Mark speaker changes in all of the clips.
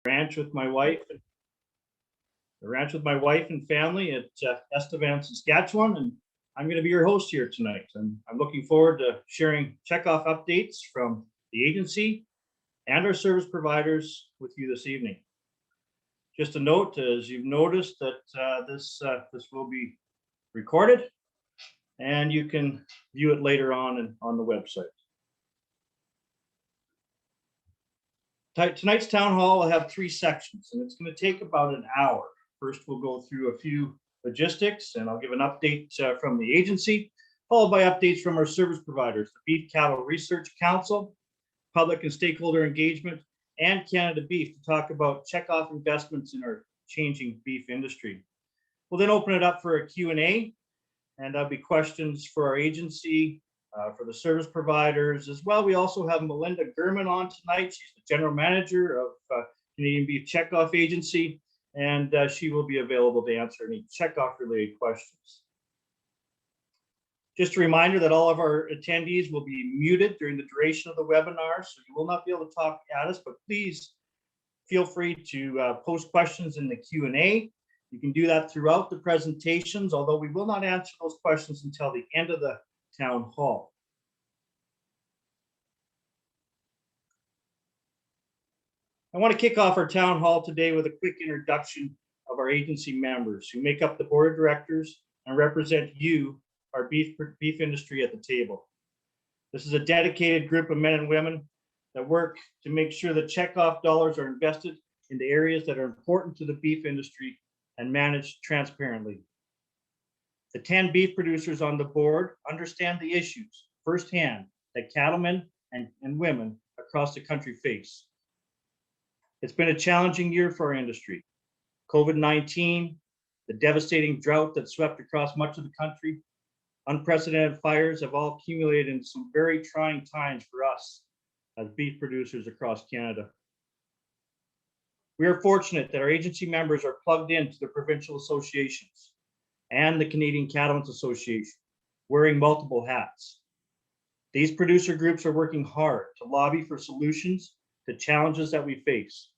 Speaker 1: ranch with my wife and family at Estevan, Saskatchewan, and I'm going to be your host here tonight. And I'm looking forward to sharing checkoff updates from the agency and our service providers with you this evening. Just a note, as you've noticed, that this will be recorded, and you can view it later on the website. Tonight's town hall will have 3 sections, and it's going to take about an hour. First, we'll go through a few logistics, and I'll give an update from the agency, followed by updates from our service providers, the Beef Cattle Research Council, Public and Stakeholder Engagement, and Canada Beef, to talk about checkoff investments in our changing beef industry. We'll then open it up for a Q&A, and there'll be questions for our agency, for the service providers as well. We also have Melinda Gurman on tonight. She's the general manager of Canadian Beef Checkoff Agency, and she will be available to answer any checkoff related questions. Just a reminder that all of our attendees will be muted during the duration of the webinar, so you will not be able to talk at us, but please feel free to post questions in the Q&A. You can do that throughout the presentations, although we will not answer those questions until the end of the town hall. I want to kick off our town hall today with a quick introduction of our agency members who make up the board of directors and represent you, our beef industry, at the table. This is a dedicated group of men and women that work to make sure that checkoff dollars are invested in the areas that are important to the beef industry and managed transparently. The 10 beef producers on the board understand the issues firsthand that cattlemen and women across the country face. It's been a challenging year for our industry. COVID-19, the devastating drought that swept across much of the country, unprecedented fires have all accumulated in some very trying times for us as beef producers across Canada. We are fortunate that our agency members are plugged into the provincial associations and the Canadian Cattlemen's Association, wearing multiple hats. These producer groups are working hard to lobby for solutions to challenges that we face.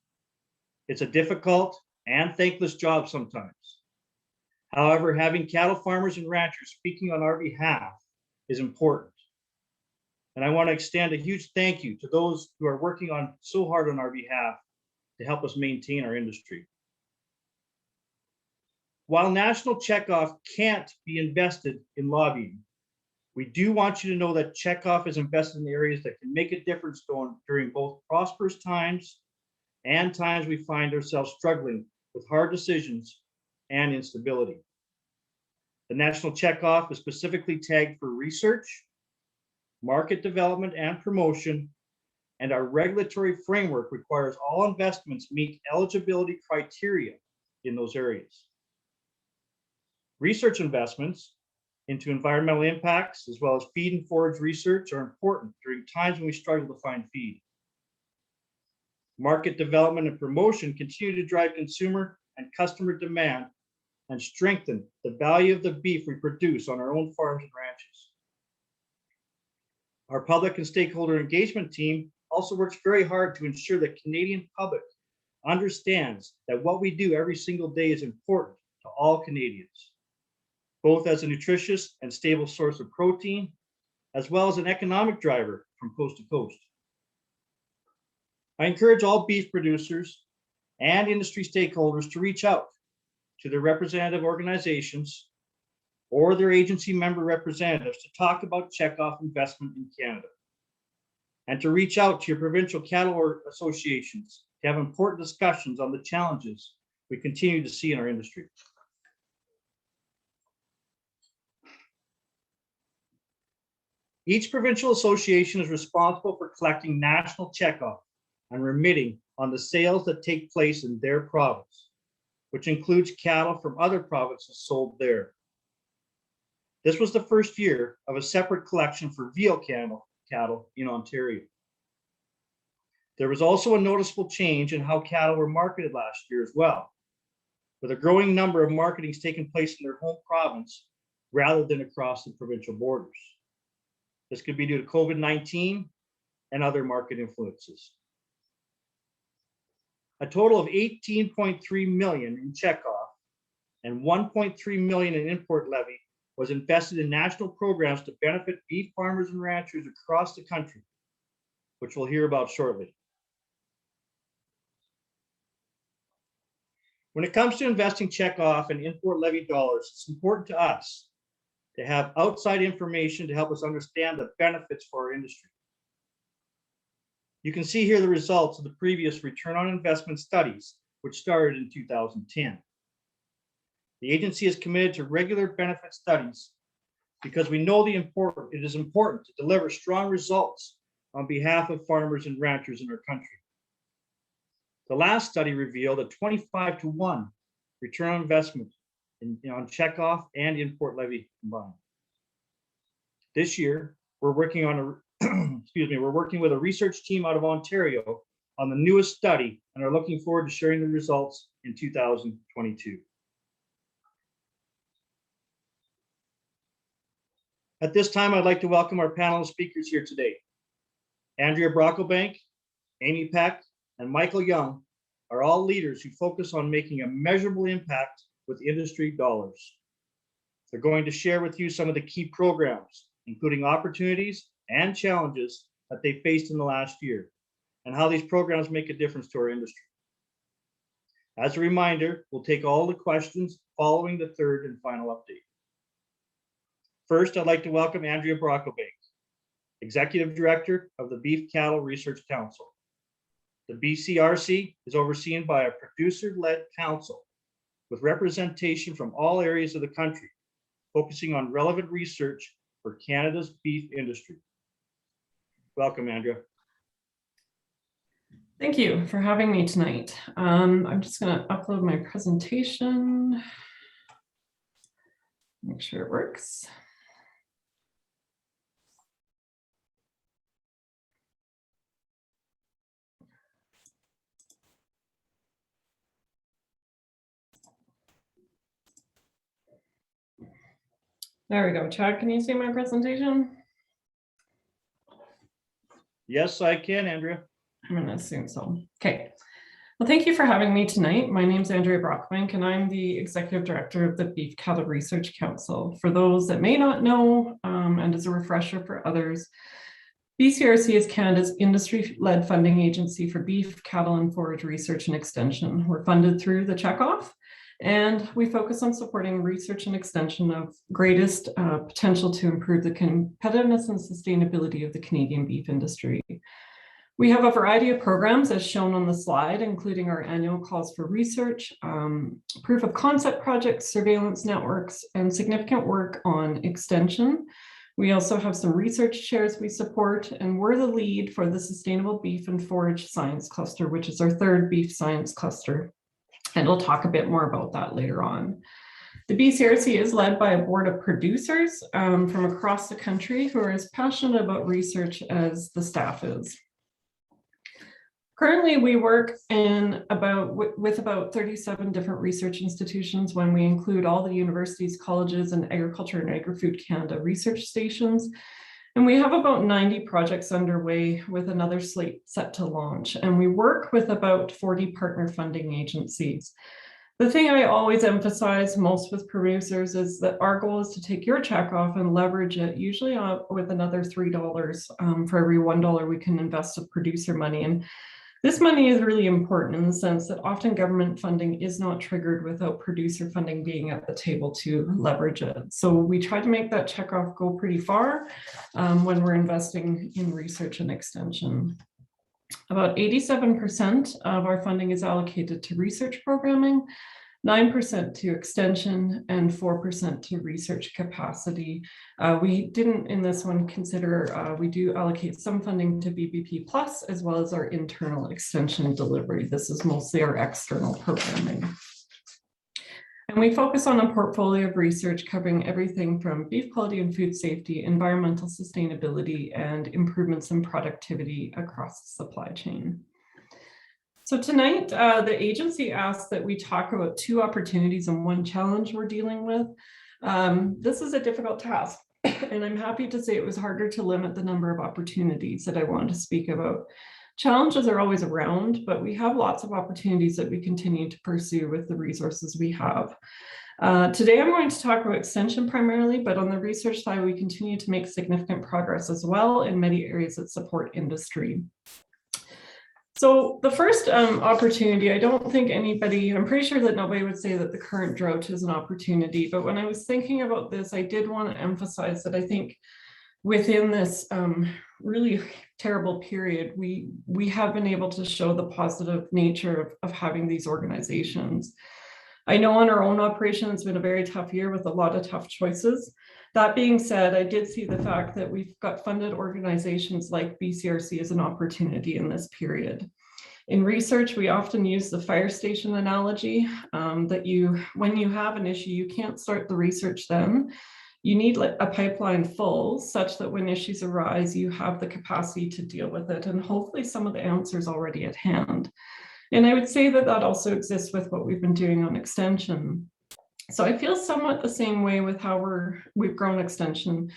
Speaker 1: It's a difficult and thankless job sometimes. However, having cattle farmers and ranchers speaking on our behalf is important. And I want to extend a huge thank you to those who are working on so hard on our behalf to help us maintain our industry. While national checkoff can't be invested in lobbying, we do want you to know that checkoff is invested in areas that can make a difference during both prosperous times and times we find ourselves struggling with hard decisions and instability. The national checkoff is specifically tagged for research, market development and promotion, and our regulatory framework requires all investments meet eligibility criteria in those areas. Research investments into environmental impacts, as well as feed and forage research, are important during times when we struggle to find feed. Market development and promotion continue to drive consumer and customer demand and strengthen the value of the beef we produce on our own farms and ranches. Our public and stakeholder engagement team also works very hard to ensure that Canadian public understands that what we do every single day is important to all Canadians, both as a nutritious and stable source of protein, as well as an economic driver from coast to coast. I encourage all beef producers and industry stakeholders to reach out to their representative organizations or their agency member representatives to talk about checkoff investment in Canada, and to reach out to your provincial cattle associations to have important discussions on the challenges we continue to see in our industry. Each provincial association is responsible for collecting national checkoff and remitting on the sales that take place in their province, which includes cattle from other provinces sold there. This was the first year of a separate collection for veal cattle in Ontario. There was also a noticeable change in how cattle were marketed last year as well, with a growing number of marketings taking place in their home province rather than across the provincial borders. This could be due to COVID-19 and other market influences. A total of 18.3 million in checkoff and 1.3 million in import levy was invested in national programs to benefit beef farmers and ranchers across the country, which we'll hear about shortly. When it comes to investing checkoff and import levy dollars, it's important to us to have outside information to help us understand the benefits for our industry. You can see here the results of the previous return on investment studies, which started in 2010. The agency is committed to regular benefit studies because we know it is important to deliver strong results on behalf of farmers and ranchers in our country. The last study revealed a 25-to-1 return on investment on checkoff and import levy combined. This year, we're working on we're working with a research team out of Ontario on the newest study and are looking forward to sharing the results in 2022. At this time, I'd like to welcome our panel of speakers here today. Andrea Brocklebank, Amie Peck, and Michael Young are all leaders who focus on making a measurable impact with industry dollars. They're going to share with you some of the key programs, including opportunities and challenges that they faced in the last year, and how these programs make a difference to our industry. As a reminder, we'll take all the questions following the third and final update. First, I'd like to welcome Andrea Brocklebank, Executive Director of the Beef Cattle Research Council. The BCRC is overseen by a producer-led council with representation from all areas of the country, focusing on relevant research for Canada's beef industry. Welcome, Andrea.
Speaker 2: Thank you for having me tonight. I'm just going to upload my presentation. Make sure it works. There we go. Chad, can you see my presentation?
Speaker 1: Yes, I can, Andrea.
Speaker 2: I'm going to assume so. Okay. Well, thank you for having me tonight. My name is Andrea Brocklebank, and I'm the Executive Director of the Beef Cattle Research Council. For those that may not know, and as a refresher for others, BCRC is Canada's industry-led funding agency for beef, cattle, and forage research and extension. We're funded through the checkoff, and we focus on supporting research and extension of greatest potential to improve the competitiveness and sustainability of the Canadian beef industry. We have a variety of programs as shown on the slide, including our annual calls for research, proof of concept projects, surveillance networks, and significant work on extension. We also have some research chairs we support, and we're the lead for the Sustainable Beef and Forage Science Cluster, which is our third beef science cluster. And we'll talk a bit more about that later on. The BCRC is led by a board of producers from across the country who are as passionate about research as the staff is. Currently, we work with about 37 different research institutions when we include all the universities, colleges, and Agriculture and Agri-Food Canada research stations. And we have about 90 projects underway with another slate set to launch. And we work with about 40 partner funding agencies. The thing I always emphasize most with producers is that our goal is to take your check off and leverage it, usually with another $3 for every $1 we can invest of producer money. And this money is really important in the sense that often government funding is not triggered without producer funding being at the table to leverage it. So we try to make that checkoff go pretty far when we're investing in research and extension. About 87% of our funding is allocated to research programming, 9% to extension, and 4% to research capacity. We didn't in this one consider, we do allocate some funding to BBP Plus as well as our internal extension delivery. This is mostly our external programming. And we focus on a portfolio of research covering everything from beef quality and food safety, environmental sustainability, and improvements in productivity across the supply chain. So tonight, the agency asked that we talk about 2 opportunities and 1 challenge we're dealing with. This is a difficult task, and I'm happy to say it was harder to limit the number of opportunities that I want to speak about. Challenges are always around, but we have lots of opportunities that we continue to pursue with the resources we have. Today, I'm going to talk about extension primarily, but on the research side, we continue to make significant progress as well in many areas that support industry. So the first opportunity, I don't think anybody, I'm pretty sure that nobody would say that the current drought is an opportunity, but when I was thinking about this, I did want to emphasize that I think within this really terrible period, we have been able to show the positive nature of having these organizations. I know on our own operation, it's been a very tough year with a lot of tough choices. That being said, I did see the fact that we've got funded organizations like BCRC as an opportunity in this period. In research, we often use the fire station analogy that when you have an issue, you can't start the research then. You need a pipeline full such that when issues arise, you have the capacity to deal with it, and hopefully some of the answers already at hand. And I would say that that also exists with what we've been doing on extension. So I feel somewhat the same way with how we've grown extension.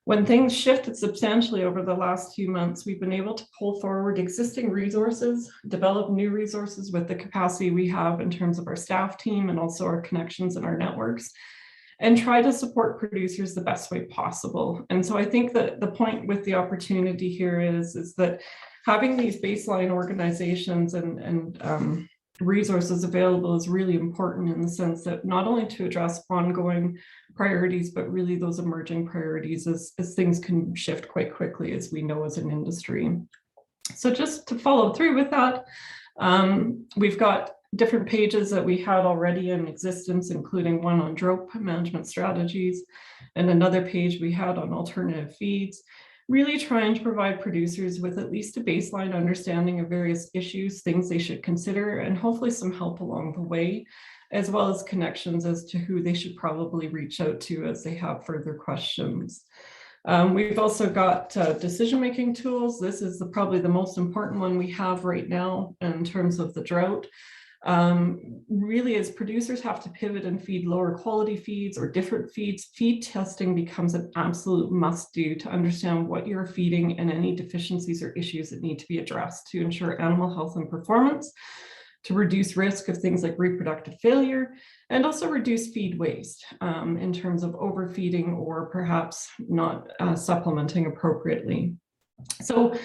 Speaker 2: When things shifted substantially over the last few months, we've been able to pull forward existing resources, develop new resources with the capacity we have in terms of our staff team and also our connections and our networks, and try to support producers the best way possible. And so I think that the point with the opportunity here is that having these baseline organizations and resources available is really important in the sense that not only to address ongoing priorities, but really those emerging priorities as things can shift quite quickly, as we know as an industry. So just to follow through with that, we've got different pages that we had already in existence, including one on drought management strategies and another page we had on alternative feeds, really trying to provide producers with at least a baseline understanding of various issues, things they should consider, and hopefully some help along the way, as well as connections as to who they should probably reach out to as they have further questions. We've also got decision-making tools. This is probably the most important one we have right now in terms of the drought. Really, as producers have to pivot and feed lower quality feeds or different feeds, feed testing becomes an absolute must-do to understand what you're feeding and any deficiencies or issues that need to be addressed to ensure animal health and performance, to reduce risk of things like reproductive failure, and also reduce feed waste in terms of overfeeding or perhaps not supplementing appropriately. So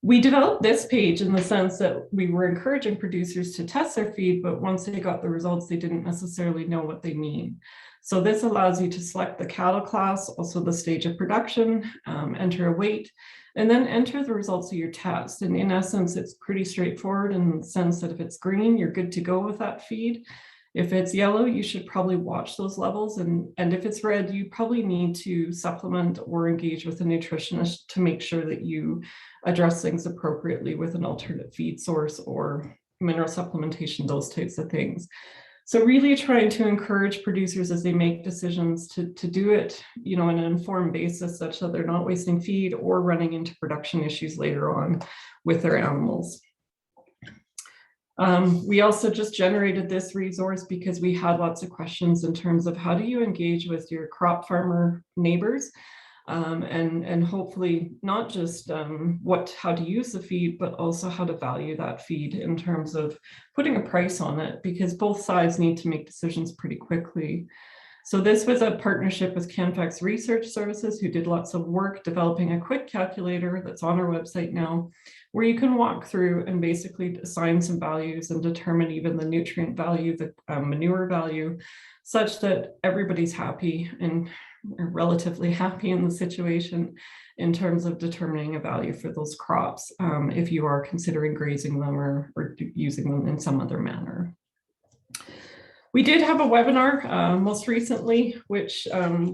Speaker 2: we developed this page in the sense that we were encouraging producers to test their feed, but once they got the results, they didn't necessarily know what they mean. So this allows you to select the cattle class, also the stage of production, enter a weight, and then enter the results of your test. And in essence, it's pretty straightforward in the sense that if it's green, you're good to go with that feed. If it's yellow, you should probably watch those levels. And if it's red, you probably need to supplement or engage with a nutritionist to make sure that you address things appropriately with an alternate feed source or mineral supplementation, those types of things. So really trying to encourage producers as they make decisions to do it, in an informed basis such that they're not wasting feed or running into production issues later on with their animals. We also just generated this resource because we had lots of questions in terms of how do you engage with your crop farmer neighbors and hopefully not just how to use the feed, but also how to value that feed in terms of putting a price on it, because both sides need to make decisions pretty quickly. So this was a partnership with Canfax Research Services, who did lots of work developing a quick calculator that's on our website now, where you can walk through and basically assign some values and determine even the nutrient value, the manure value, such that everybody's happy and relatively happy in the situation in terms of determining a value for those crops if you are considering grazing them or using them in some other manner. We did have a webinar most recently, which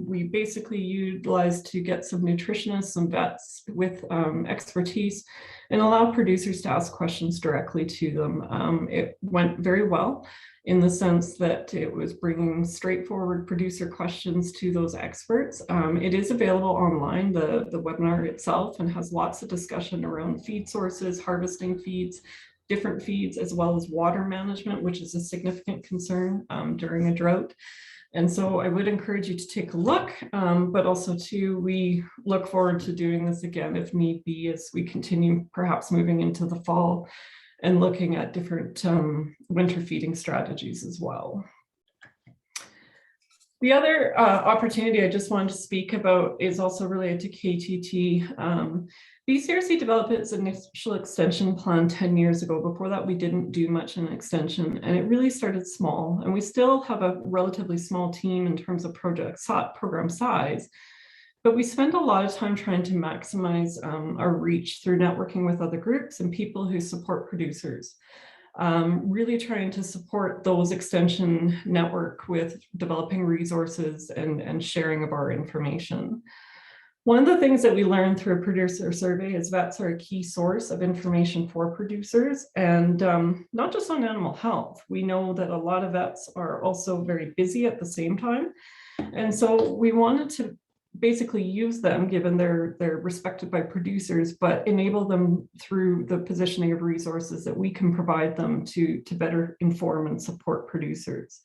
Speaker 2: we basically utilized to get some nutritionists, some vets with expertise and allow producers to ask questions directly to them. It went very well in the sense that it was bringing straightforward producer questions to those experts. It is available online, the webinar itself, and has lots of discussion around feed sources, harvesting feeds, different feeds, as well as water management, which is a significant concern during a drought. And so I would encourage you to take a look, but also too, we look forward to doing this again if need be, as we continue perhaps moving into the fall and looking at different winter feeding strategies as well. The other opportunity I just wanted to speak about is also related to KTT. BCRC developed its initial extension plan 10 years ago. Before that, we didn't do much in extension, and it really started small. And we still have a relatively small team in terms of program size, but we spend a lot of time trying to maximize our reach through networking with other groups and people who support producers. Really trying to support those extension network with developing resources and sharing of our information. One of the things that we learned through a producer survey is vets are a key source of information for producers, and not just on animal health. We know that a lot of vets are also very busy at the same time. And so we wanted to basically use them, given they're respected by producers, but enable them through the positioning of resources that we can provide them to better inform and support producers.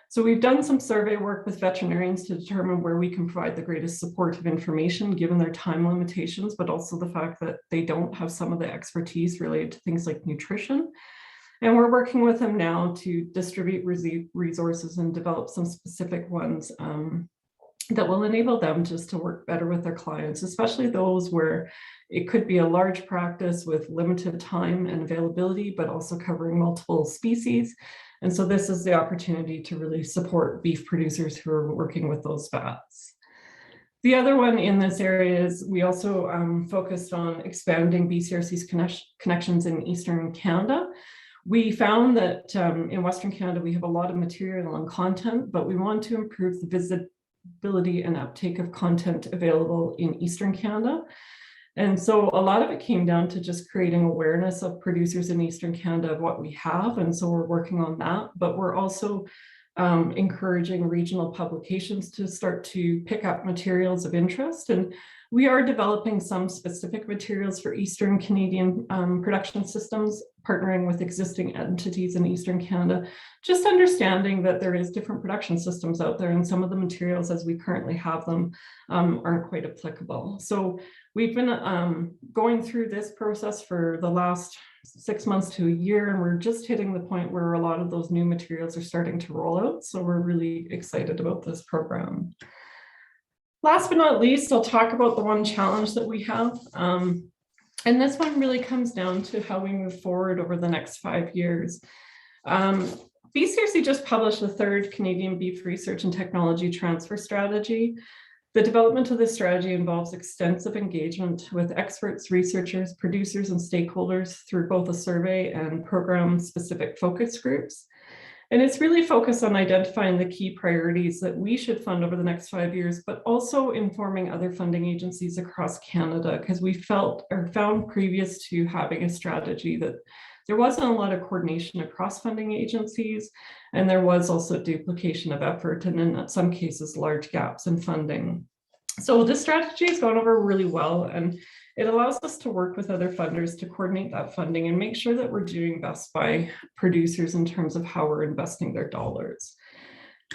Speaker 2: So we've done some survey work with veterinarians to determine where we can provide the greatest supportive information, given their time limitations, but also the fact that they don't have some of the expertise related to things like nutrition. And we're working with them now to distribute resources and develop some specific ones that will enable them just to work better with their clients, especially those where it could be a large practice with limited time and availability, but also covering multiple species. And so this is the opportunity to really support beef producers who are working with those vets. The other one in this area is we also focused on expanding BCRC's connections in Eastern Canada. We found that in Western Canada, we have a lot of material and content, but we want to improve the visibility and uptake of content available in Eastern Canada. And so a lot of it came down to just creating awareness of producers in Eastern Canada of what we have. And so we're working on that, but we're also encouraging regional publications to start to pick up materials of interest. And we are developing some specific materials for Eastern Canadian production systems, partnering with existing entities in Eastern Canada, just understanding that there is different production systems out there, and some of the materials as we currently have them aren't quite applicable. So we've been going through this process for the last 6 months to a year, and we're just hitting the point where a lot of those new materials are starting to roll out. So we're really excited about this program. Last but not least, I'll talk about the one challenge that we have. And this one really comes down to how we move forward over the next 5 years. BCRC just published the 3rd Canadian Beef Research and Technology Transfer Strategy. The development of this strategy involves extensive engagement with experts, researchers, producers, and stakeholders through both a survey and program-specific focus groups. And it's really focused on identifying the key priorities that we should fund over the next 5 years, but also informing other funding agencies across Canada, because we felt or found previous to having a strategy that there wasn't a lot of coordination across funding agencies, and there was also duplication of effort, and in some cases, large gaps in funding. So this strategy has gone over really well, and it allows us to work with other funders to coordinate that funding and make sure that we're doing best by producers in terms of how we're investing their dollars.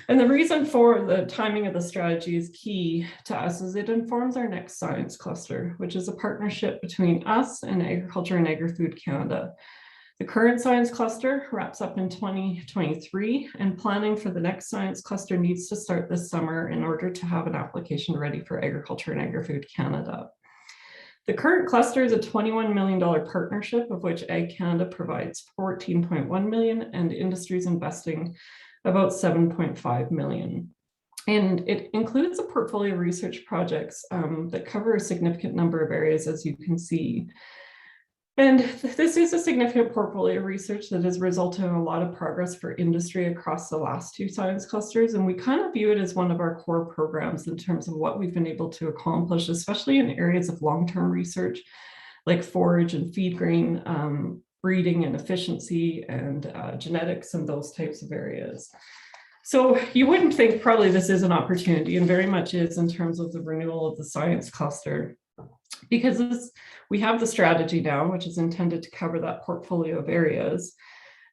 Speaker 2: And the reason for the timing of the strategy is key to us is it informs our next science cluster, which is a partnership between us and Agriculture and Agri-Food Canada. The current science cluster wraps up in 2023, and planning for the next science cluster needs to start this summer in order to have an application ready for Agriculture and Agri-Food Canada. The current cluster is a $21 million partnership, of which Ag Canada provides $14.1 million and industries investing about $7.5 million. And it includes a portfolio of research projects that cover a significant number of areas, as you can see. And this is a significant portfolio of research that has resulted in a lot of progress for industry across the last 2 science clusters. And we kind of view it as one of our core programs in terms of what we've been able to accomplish, especially in areas of long-term research, like forage and feed grain, breeding and efficiency, and genetics, and those types of areas. So you wouldn't think probably this is an opportunity, and very much is in terms of the renewal of the science cluster, because we have the strategy now, which is intended to cover that portfolio of areas.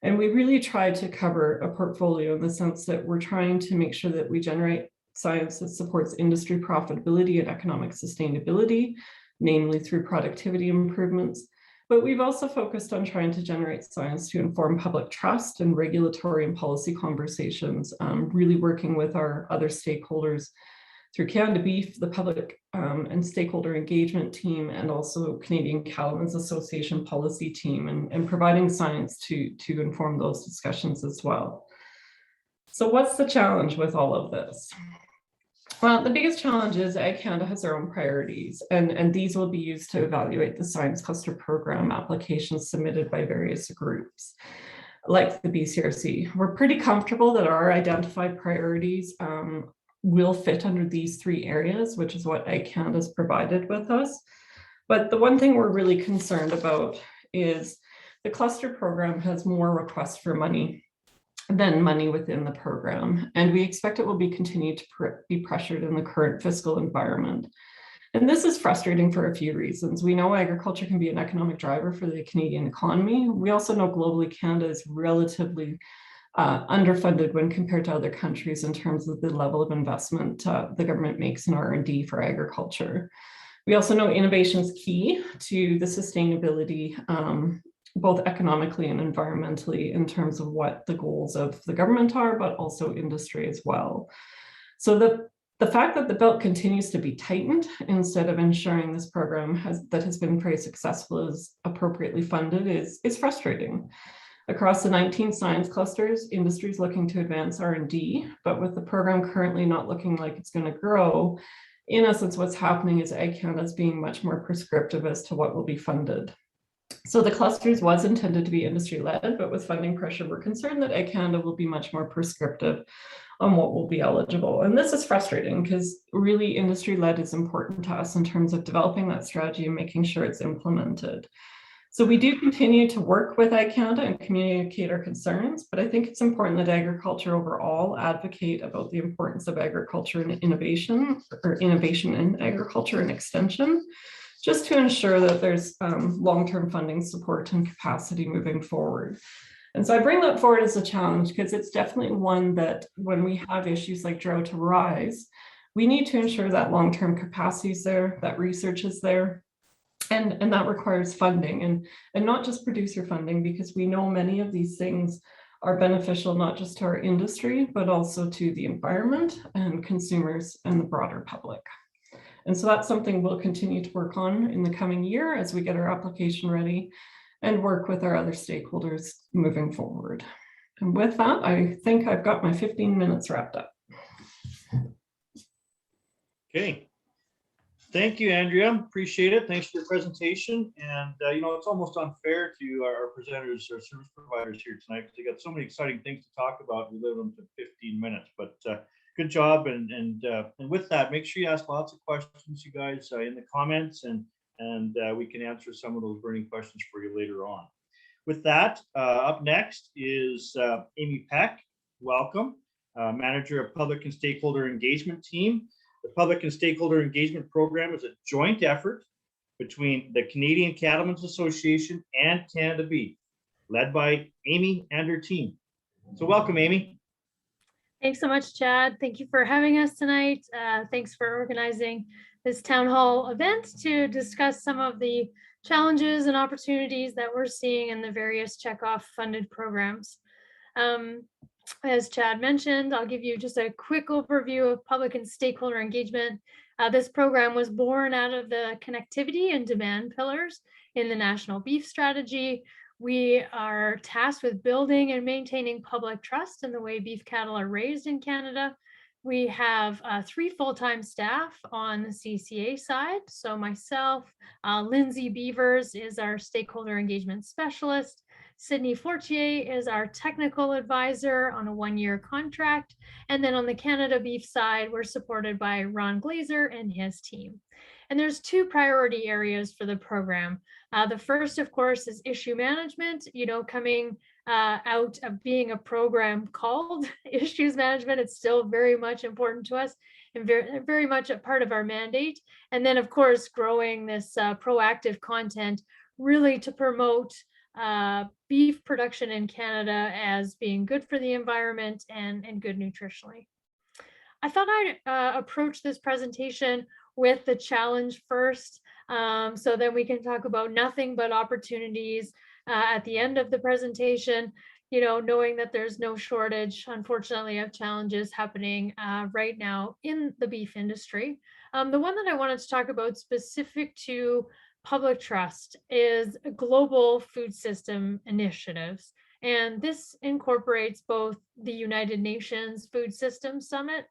Speaker 2: And we really try to cover a portfolio in the sense that we're trying to make sure that we generate science that supports industry profitability and economic sustainability, namely through productivity improvements. But we've also focused on trying to generate science to inform public trust and regulatory and policy conversations, really working with our other stakeholders through Canada Beef, the Public and Stakeholder Engagement team, and also Canadian Cattlemen's Association policy team, and providing science to inform those discussions as well. So what's the challenge with all of this? Well, the biggest challenge is Ag Canada has their own priorities, and these will be used to evaluate the Science Cluster Program applications submitted by various groups, like the BCRC. We're pretty comfortable that our identified priorities will fit under these three areas, which is what Ag Canada has provided with us. But the one thing we're really concerned about is the cluster program has more requests for money than money within the program. And we expect it will be continued to be pressured in the current fiscal environment. And this is frustrating for a few reasons. We know agriculture can be an economic driver for the Canadian economy. We also know globally Canada is relatively underfunded when compared to other countries in terms of the level of investment the government makes in R&D for agriculture. We also know innovation is key to the sustainability, both economically and environmentally, in terms of what the goals of the government are, but also industry as well. So the fact that the belt continues to be tightened instead of ensuring this program that has been very successful is appropriately funded is frustrating. Across the 19 science clusters, industry is looking to advance R&D, but with the program currently not looking like it's going to grow, in essence, what's happening is Ag Canada is being much more prescriptive as to what will be funded. So the clusters was intended to be industry-led, but with funding pressure, we're concerned that Ag Canada will be much more prescriptive on what will be eligible. And this is frustrating because really industry-led is important to us in terms of developing that strategy and making sure it's implemented. So we do continue to work with Ag Canada and communicate our concerns, but I think it's important that agriculture overall advocate about the importance of agriculture and innovation, or innovation in agriculture and extension, just to ensure that there's long-term funding support and capacity moving forward. And so I bring that forward as a challenge because it's definitely one that when we have issues like drought arise, we need to ensure that long-term capacity is there, that research is there, and that requires funding and not just producer funding, because we know many of these things are beneficial not just to our industry, but also to the environment and consumers and the broader public. And so that's something we'll continue to work on in the coming year as we get our application ready and work with our other stakeholders moving forward. And with that, I think I've got my 15 minutes wrapped up.
Speaker 1: Okay. Thank you, Andrea. Appreciate it. Thanks for your presentation. And, it's almost unfair to our presenters or service providers here tonight because they got so many exciting things to talk about. We limit them to 15 minutes, but good job. And with that, make sure you ask lots of questions, you guys, in the comments, and we can answer some of those burning questions for you later on. With that, up next is Amie Peck. Welcome, Manager of Public and Stakeholder Engagement team. The Public and Stakeholder Engagement Program is a joint effort between the Canadian Cattlemen's Association and Canada Beef, led by Amie and her team. So welcome, Amie.
Speaker 3: Thanks so much, Chad. Thank you for having us tonight. Thanks for organizing this town hall event to discuss some of the challenges and opportunities that we're seeing in the various checkoff funded programs. As Chad mentioned, I'll give you just a quick overview of public and stakeholder engagement. This program was born out of the connectivity and demand pillars in the National Beef Strategy. We are tasked with building and maintaining public trust in the way beef cattle are raised in Canada. We have 3 full-time staff on the CCA side. So myself, Lindsay Beavers is our stakeholder engagement specialist. Sydney Fortier is our technical advisor on a 1-year contract. And then on the Canada Beef side, we're supported by Ron Glazer and his team. And there's 2 priority areas for the program. The first, of course, is issue management, coming out of being a program called Issues Management. It's still very much important to us and very, very much a part of our mandate. And then, of course, growing this proactive content really to promote beef production in Canada as being good for the environment and good nutritionally. I thought I'd approach this presentation with the challenge first, so then we can talk about nothing but opportunities at the end of the presentation, knowing that there's no shortage, unfortunately, of challenges happening right now in the beef industry. The one that I wanted to talk about specific to public trust is global food system initiatives. And this incorporates both the United Nations Food Systems Summit,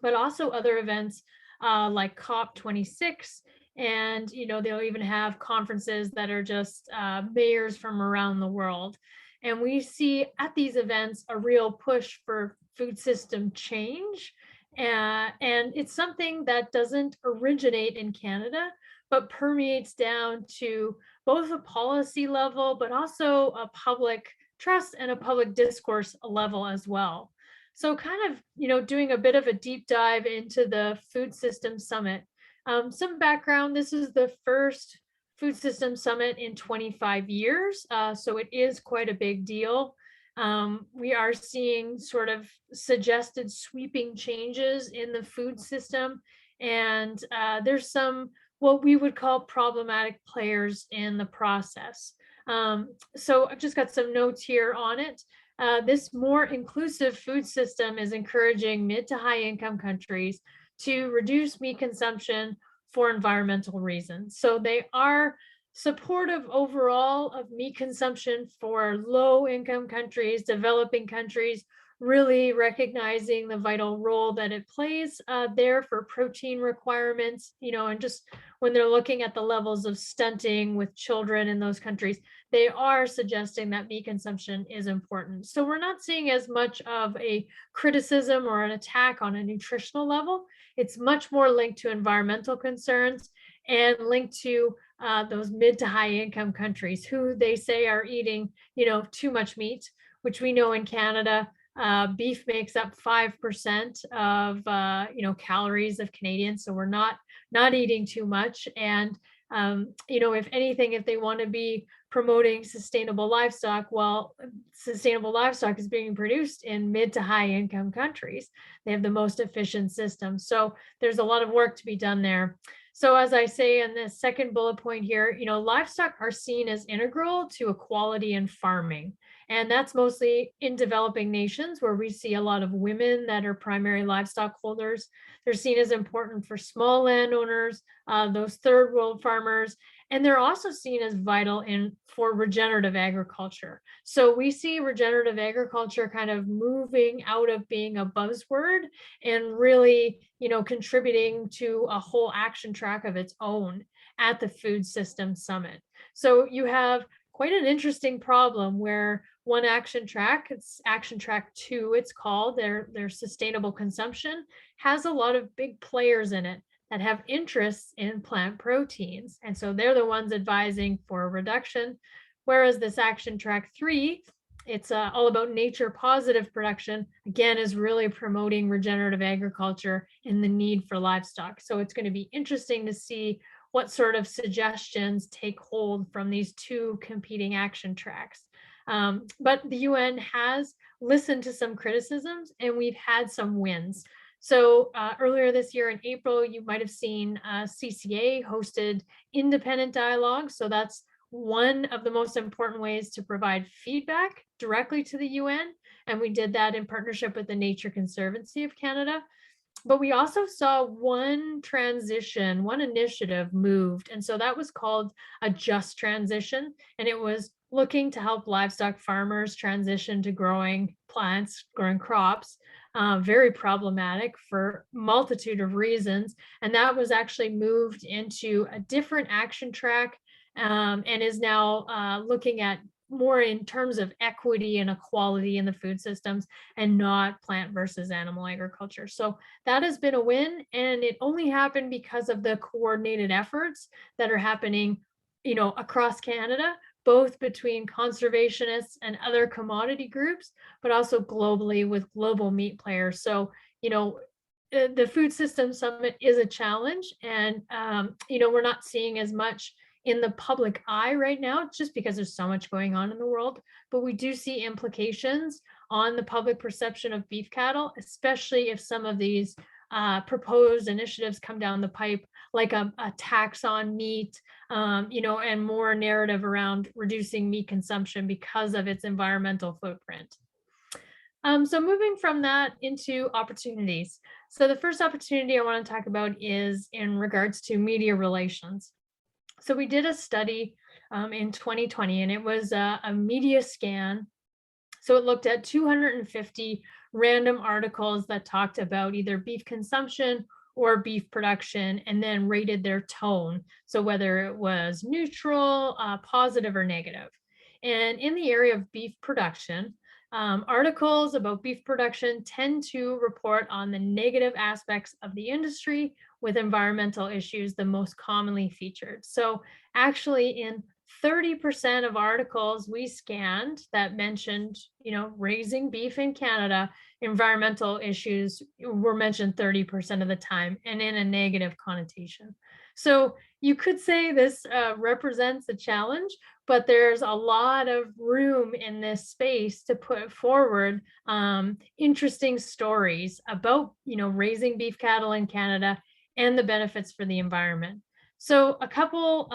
Speaker 3: but also other events like COP26. And, they'll even have conferences that are just mayors from around the world. And we see at these events a real push for food system change. And it's something that doesn't originate in Canada, but permeates down to both a policy level, but also a public trust and a public discourse level as well. So kind of, doing a bit of a deep dive into the Food System Summit. Some background, this is the first Food System Summit in 25 years, so it is quite a big deal. We are seeing sort of suggested sweeping changes in the food system, and there's some what we would call problematic players in the process. So I've just got some notes here on it. This more inclusive food system is encouraging mid to high income countries to reduce meat consumption for environmental reasons. So they are supportive overall of meat consumption for low income countries, developing countries, really recognizing the vital role that it plays there for protein requirements, and just when they're looking at the levels of stunting with children in those countries, they are suggesting that meat consumption is important. So we're not seeing as much of a criticism or an attack on a nutritional level. It's much more linked to environmental concerns and linked to those mid to high income countries who they say are eating, too much meat, which we know in Canada, beef makes up 5% of calories of Canadians, so we're not eating too much. And if anything, if they want to be promoting sustainable livestock, well, sustainable livestock is being produced in mid to high income countries. They have the most efficient system, so there's a lot of work to be done there. So as I say in the second bullet point here, livestock are seen as integral to equality in farming. And that's mostly in developing nations where we see a lot of women that are primary livestock holders. They're seen as important for small landowners, those third world farmers, and they're also seen as vital for regenerative agriculture. So we see regenerative agriculture kind of moving out of being a buzzword and really, contributing to a whole action track of its own at the Food System Summit. So you have quite an interesting problem where one action track, it's action track 2, it's called, their sustainable consumption, has a lot of big players in it that have interests in plant proteins. And so they're the ones advising for a reduction. Whereas this action track 3, it's all about nature positive production, again, is really promoting regenerative agriculture and the need for livestock. So it's going to be interesting to see what sort of suggestions take hold from these two competing action tracks. But the UN has listened to some criticisms and we've had some wins. So earlier this year in April, you might have seen CCA hosted independent dialogue. So that's one of the most important ways to provide feedback directly to the UN. And we did that in partnership with the Nature Conservancy of Canada. But we also saw one initiative moved. And so that was called a just transition. And it was looking to help livestock farmers transition to growing plants, growing crops, very problematic for a multitude of reasons. And that was actually moved into a different action track and is now looking at more in terms of equity and equality in the food systems and not plant versus animal agriculture. So that has been a win, and it only happened because of the coordinated efforts that are happening, across Canada, both between conservationists and other commodity groups, but also globally with global meat players. So, the Food System Summit is a challenge, and we're not seeing as much in the public eye right now, just because there's so much going on in the world, but we do see implications on the public perception of beef cattle, especially if some of these proposed initiatives come down the pipe, like a tax on meat, and more narrative around reducing meat consumption because of its environmental footprint. So moving from that into opportunities. So the first opportunity I want to talk about is in regards to media relations. So we did a study in 2020, and it was a media scan. So it looked at 250 random articles that talked about either beef consumption or beef production, and then rated their tone. So whether it was neutral, positive, or negative. And in the area of beef production, articles about beef production tend to report on the negative aspects of the industry, with environmental issues the most commonly featured. So actually in 30% of articles we scanned that mentioned, raising beef in Canada, environmental issues were mentioned 30% of the time, and in a negative connotation. So you could say this represents a challenge, but there's a lot of room in this space to put forward interesting stories about, raising beef cattle in Canada and the benefits for the environment. So a couple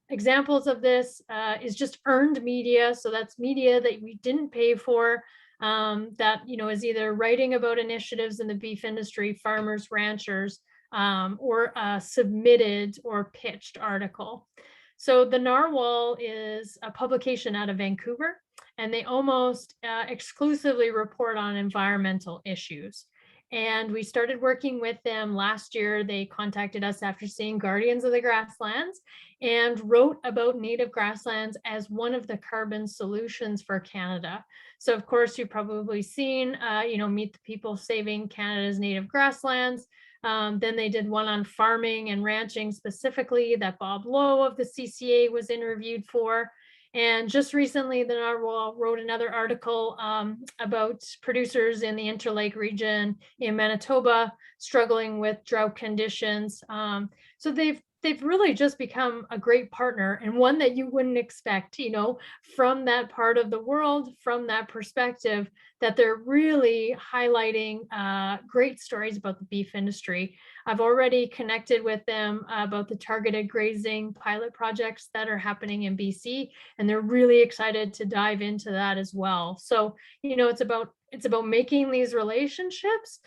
Speaker 3: examples of this is just earned media. So that's media that we didn't pay for, that is either writing about initiatives in the beef industry, farmers, ranchers, or a submitted or pitched article. So the Narwhal is a publication out of Vancouver, and they almost exclusively report on environmental issues. And we started working with them last year. They contacted us after seeing Guardians of the Grasslands and wrote about native grasslands as one of the carbon solutions for Canada. So of course, you've probably seen, Meet the People Saving Canada's Native Grasslands. Then they did one on farming and ranching specifically that Bob Lowe of the CCA was interviewed for. And just recently, the Narwhal wrote another article about producers in the Interlake region in Manitoba struggling with drought conditions. So they've really just become a great partner, and one that you wouldn't expect, from that part of the world, from that perspective, that they're really highlighting great stories about the beef industry. I've already connected with them about the targeted grazing pilot projects that are happening in BC, and they're really excited to dive into that as well. So, it's about making these relationships,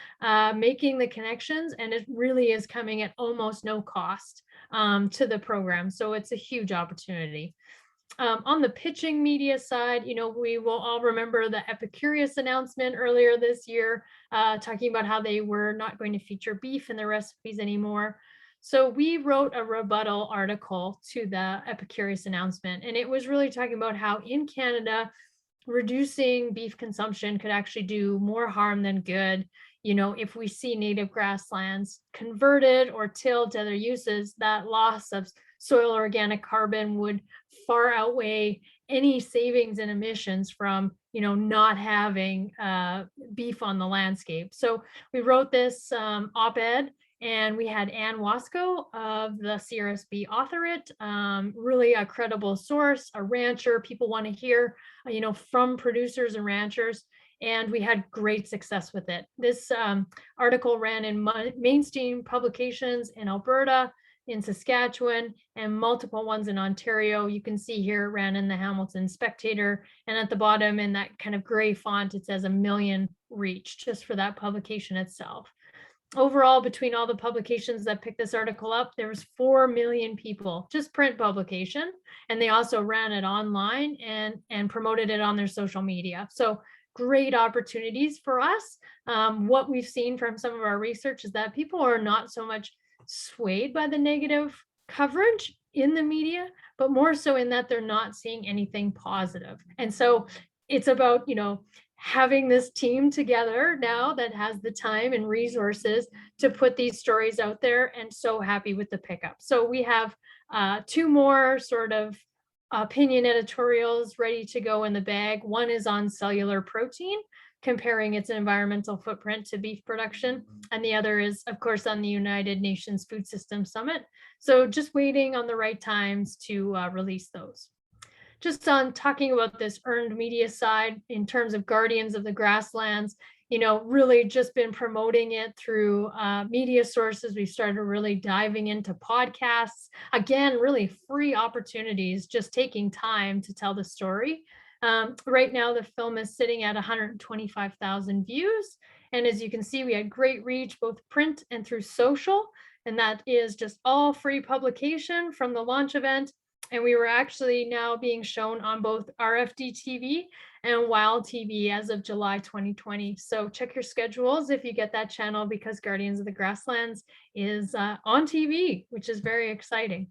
Speaker 3: making the connections, and it really is coming at almost no cost to the program. So it's a huge opportunity. On the pitching media side, we will all remember the Epicurious announcement earlier this year, talking about how they were not going to feature beef in their recipes anymore. So we wrote a rebuttal article to the Epicurious announcement, and it was really talking about how in Canada, reducing beef consumption could actually do more harm than good. If we see native grasslands converted or tilled to other uses, that loss of soil organic carbon would far outweigh any savings in emissions from, not having beef on the landscape. So we wrote this op-ed, and we had Ann Wasco of the CRSB author it, really a credible source, a rancher. People want to hear, from producers and ranchers. And we had great success with it. This article ran in mainstream publications in Alberta, in Saskatchewan, and multiple ones in Ontario. You can see here it ran in the Hamilton Spectator, and at the bottom in that kind of gray font, it says 1 million reach just for that publication itself. Overall, between all the publications that picked this article up, there was 4 million people, just print publication, and they also ran it online and promoted it on their social media. So great opportunities for us. What we've seen from some of our research is that people are not so much swayed by the negative coverage in the media, but more so in that they're not seeing anything positive. And so it's about, having this team together now that has the time and resources to put these stories out there, and so happy with the pickup. So we have 2 more sort of opinion editorials ready to go in the bag. One is on cellular protein. comparing its environmental footprint to beef production. And the other is, of course, on the United Nations Food System Summit. So just waiting on the right times to release those. Just on talking about this earned media side in terms of Guardians of the Grasslands, really just been promoting it through media sources. We started really diving into podcasts. Again, really free opportunities, just taking time to tell the story. Right now, the film is sitting at 125,000 views. And as you can see, we had great reach, both print and through social. And that is just all free publication from the launch event. And we were actually now being shown on both RFD TV and Wild TV as of July 2020. So check your schedules if you get that channel, because Guardians of the Grasslands is on TV, which is very exciting.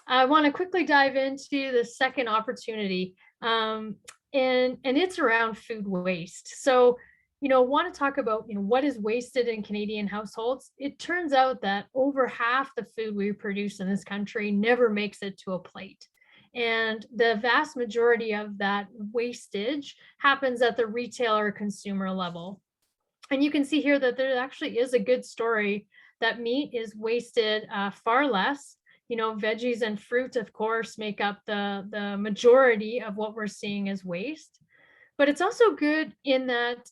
Speaker 3: I want to quickly dive into the second opportunity, and it's around food waste. So want to talk about, what is wasted in Canadian households. It turns out that over half the food we produce in this country never makes it to a plate. And the vast majority of that wastage happens at the retail or consumer level. And you can see here that there actually is a good story that meat is wasted far less. Veggies and fruit, of course, make up the majority of what we're seeing as waste. But it's also good in that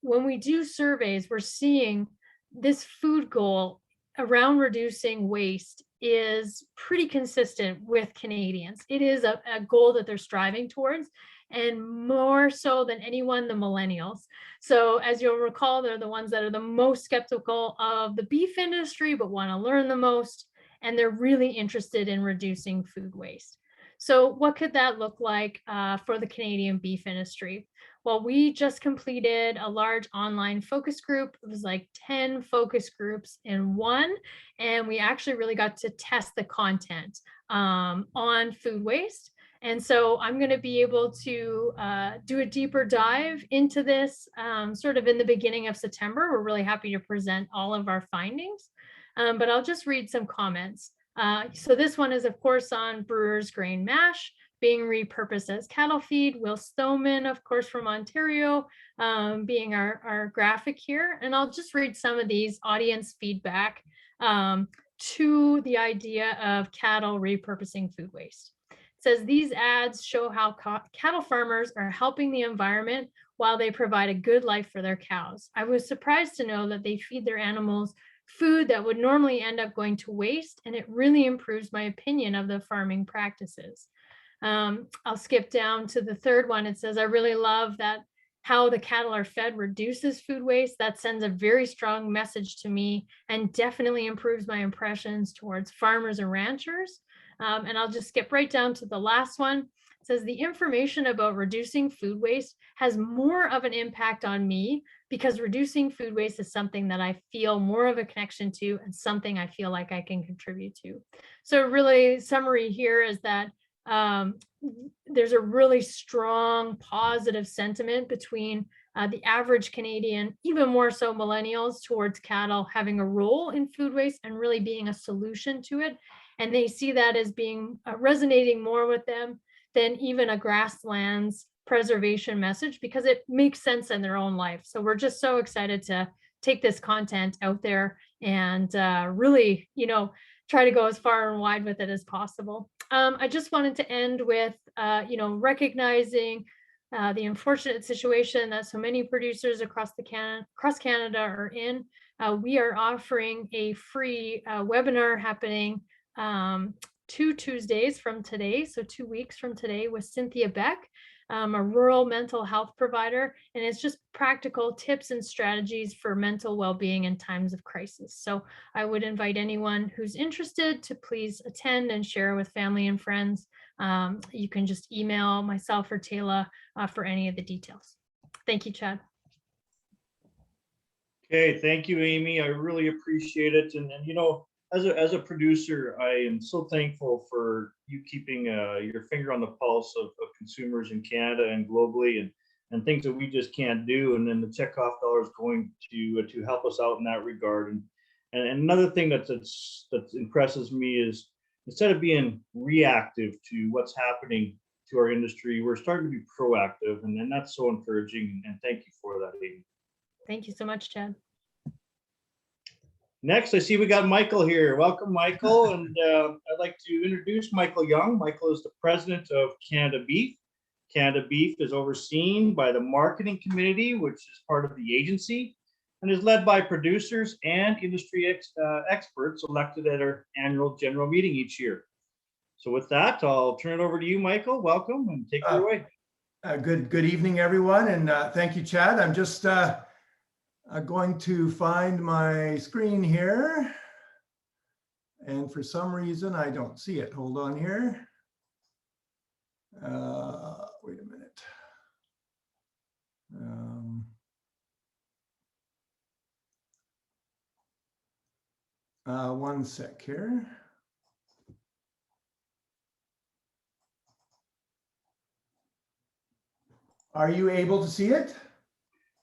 Speaker 3: when we do surveys, we're seeing this food goal around reducing waste is pretty consistent with Canadians. It is a goal that they're striving towards, and more so than anyone, the millennials. So as you'll recall, they're the ones that are the most skeptical of the beef industry, but want to learn the most, and they're really interested in reducing food waste. So what could that look like for the Canadian beef industry? Well, we just completed a large online focus group. It was like 10 focus groups in one, and we actually really got to test the content on food waste. And so I'm going to be able to do a deeper dive into this sort of in the beginning of September. We're really happy to present all of our findings, but I'll just read some comments. So this one is, of course, on Brewer's Grain Mash being repurposed as cattle feed. Will Stoneman, of course, from Ontario, being our graphic here. And I'll just read some of these audience feedback to the idea of cattle repurposing food waste. It says these ads show how cattle farmers are helping the environment while they provide a good life for their cows. I was surprised to know that they feed their animals food that would normally end up going to waste, and it really improves my opinion of the farming practices. I'll skip down to the third one. It says, I really love that how the cattle are fed reduces food waste. That sends a very strong message to me and definitely improves my impressions towards farmers and ranchers. And I'll just skip right down to the last one. It says the information about reducing food waste has more of an impact on me because reducing food waste is something that I feel more of a connection to and something I feel like I can contribute to. So really, summary here is that there's a really strong positive sentiment between the average Canadian, even more so millennials, towards cattle having a role in food waste and really being a solution to it. And they see that as being resonating more with them than even a grasslands preservation message, because it makes sense in their own life. So we're just so excited to take this content out there and really, try to go as far and wide with it as possible. I just wanted to end with, recognizing the unfortunate situation that so many producers across Canada are in. We are offering a free webinar happening 2 Tuesdays from today, so 2 weeks from today, with Cynthia Beck, a rural mental health provider, and it's just practical tips and strategies for mental well-being in times of crisis. So I would invite anyone who's interested to please attend and share with family and friends. You can just email myself or Taylor for any of the details. Thank you, Chad.
Speaker 1: Okay, thank you, Amie. I really appreciate it. And as a producer, I am so thankful for you keeping your finger on the pulse of consumers in Canada and globally, and things that we just can't do. And then the checkoff dollar is going to help us out in that regard. And another thing that impresses me is, instead of being reactive to what's happening to our industry. We're starting to be proactive, and that's so encouraging. And thank you for that, Amie.
Speaker 3: Thank you so much, Chad.
Speaker 1: Next, I see we got Michael here. Welcome, Michael. And I'd like to introduce Michael Young. Michael is the president of Canada Beef. Canada Beef is overseen by the marketing committee, which is part of the agency, and is led by producers and industry experts elected at our annual general meeting each year. So with that, I'll turn it over to you, Michael. Welcome, and take it away.
Speaker 4: Good evening, everyone, and thank you, Chad. I'm just going to find my screen here, and for some reason I don't see it. Hold on here. Wait a minute. One sec here. Are you able to see it?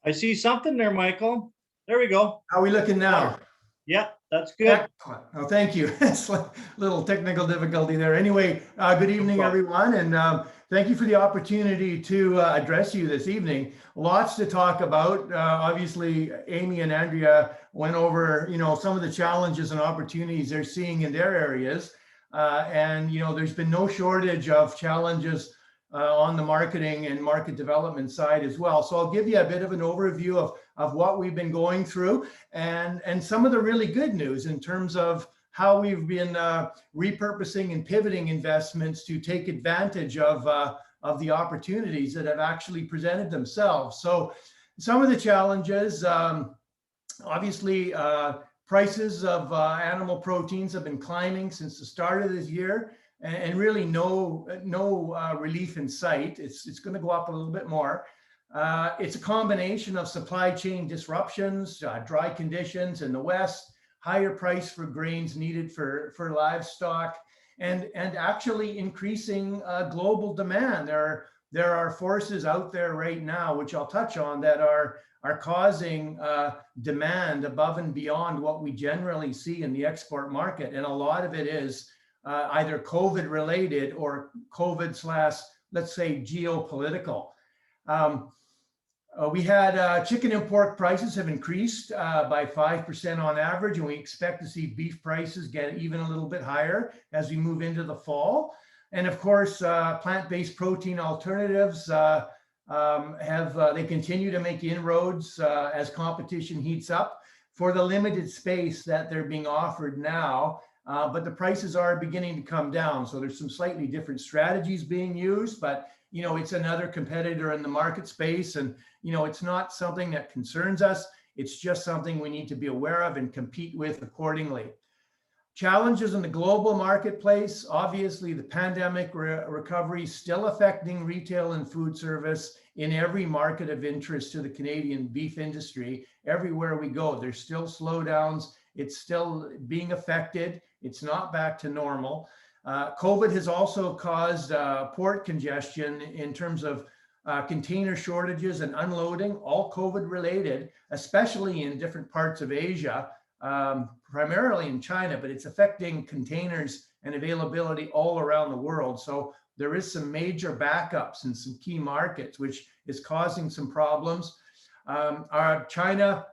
Speaker 1: I see something there, Michael. There we go.
Speaker 4: How are we looking now?
Speaker 1: Yeah, that's good.
Speaker 4: Excellent. Oh, thank you. It's a little technical difficulty there. Anyway, good evening, everyone, and thank you for the opportunity to address you this evening. Lots to talk about. Obviously, Amie and Andrea went over, some of the challenges and opportunities they're seeing in their areas, and there's been no shortage of challenges on the marketing and market development side as well. So I'll give you a bit of an overview of what we've been going through and some of the really good news in terms of how we've been repurposing and pivoting investments to take advantage of the opportunities that have actually presented themselves. So some of the challenges, obviously, prices of animal proteins have been climbing since the start of this year, and really no relief in sight. It's going to go up a little bit more. It's a combination of supply chain disruptions, dry conditions in the West, higher price for grains needed for livestock, and actually increasing global demand. There are forces out there right now, which I'll touch on, that are causing demand above and beyond what we generally see in the export market. And a lot of it is either COVID related or COVID / let's say geopolitical. We had chicken and pork prices have increased by 5% on average, and we expect to see beef prices get even a little bit higher as we move into the fall. And of course, plant-based protein alternatives they continue to make inroads as competition heats up for the limited space that they're being offered now. But the prices are beginning to come down. So there's some slightly different strategies being used, but it's another competitor in the market space. And, it's not something that concerns us. It's just something we need to be aware of and compete with accordingly. Challenges in the global marketplace. Obviously, the pandemic recovery still affecting retail and food service in every market of interest to the Canadian beef industry. Everywhere we go, there's still slowdowns. It's still being affected. It's not back to normal. COVID has also caused port congestion in terms of container shortages and unloading, all COVID related, especially in different parts of Asia, primarily in China, but it's affecting containers and availability all around the world. So there is some major backups in some key markets, which is causing some problems. China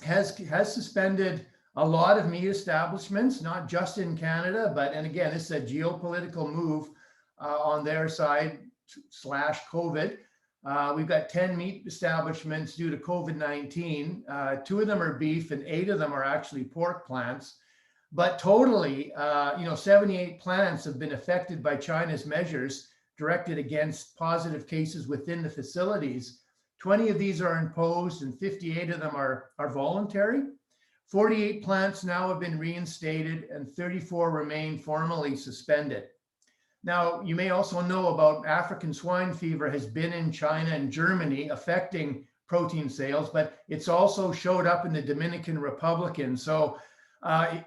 Speaker 4: has suspended a lot of meat establishments, not just in Canada, and again, this is a geopolitical move on their side / COVID. We've got 10 meat establishments due to COVID-19. 2 of them are beef and 8 of them are actually pork plants. But totally, 78 plants have been affected by China's measures directed against positive cases within the facilities. 20 of these are imposed and 58 of them are voluntary. 48 plants now have been reinstated and 34 remain formally suspended. Now, you may also know about African swine fever has been in China and Germany affecting protein sales, but it's also showed up in the Dominican Republic. And so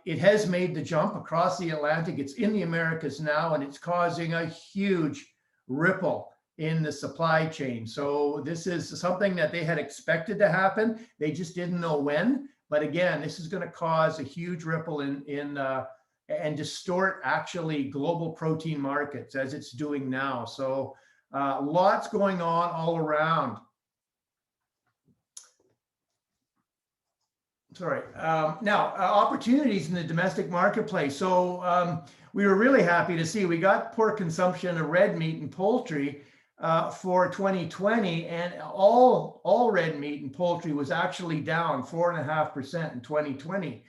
Speaker 4: it has made the jump across the Atlantic. It's in the Americas now, and it's causing a huge ripple in the supply chain. So this is something that they had expected to happen. They just didn't know when. But again, this is going to cause a huge ripple in and distort actually global protein markets as it's doing now. So lots going on all around. Sorry. Now, opportunities in the domestic marketplace. So we were really happy to see we got pork consumption of red meat and poultry for 2020, and all red meat and poultry was actually down 4.5% in 2020.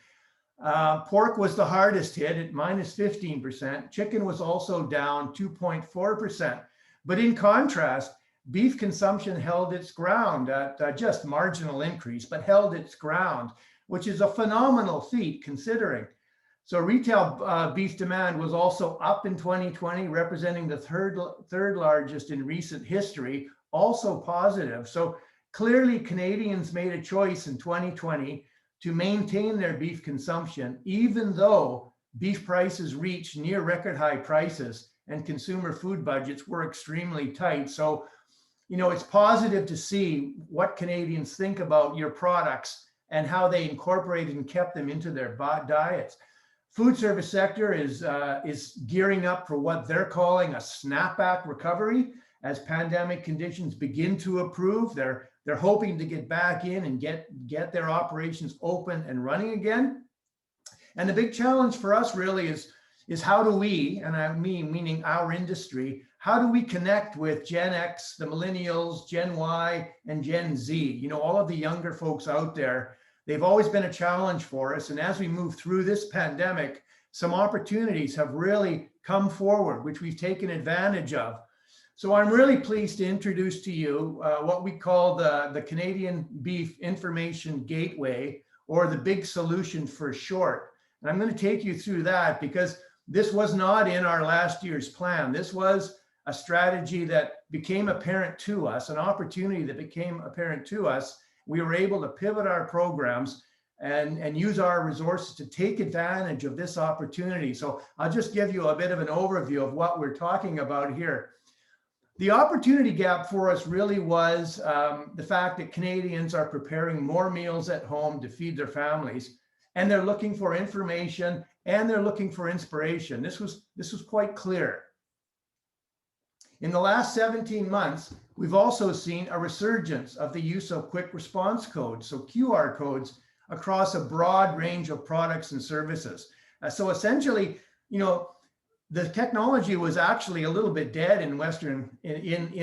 Speaker 4: Pork was the hardest hit at -15%. Chicken was also down 2.4%. But in contrast, beef consumption held its ground at just marginal increase, but held its ground, which is a phenomenal feat considering. So retail beef demand was also up in 2020, representing the third largest in recent history, also positive. So clearly Canadians made a choice in 2020 to maintain their beef consumption, even though beef prices reached near record high prices and consumer food budgets were extremely tight. So, you know, it's positive to see what Canadians think about your products and how they incorporated and kept them into their diets. Food service sector is gearing up for what they're calling a snapback recovery as pandemic conditions begin to improve. They're hoping to get back in and get their operations open and running again. And the big challenge for us really is how do we, and I meaning our industry, how do we connect with Gen X, the millennials, Gen Y, and Gen Z? You know, all of the younger folks out there. They've always been a challenge for us. And as we move through this pandemic, some opportunities have really come forward, which we've taken advantage of. So I'm really pleased to introduce to you what we call the Canadian Beef Information Gateway, or the Big Solution for short. And I'm going to take you through that because this was not in our last year's plan. This was a strategy that became apparent to us, an opportunity that became apparent to us. We were able to pivot our programs and use our resources to take advantage of this opportunity. So I'll just give you a bit of an overview of what we're talking about here. The opportunity gap for us really was the fact that Canadians are preparing more meals at home to feed their families, and they're looking for information and they're looking for inspiration. This was quite clear. In the last 17 months, we've also seen a resurgence of the use of quick response codes, so QR codes, across a broad range of products and services. So essentially, you know, the technology was actually a little bit dead in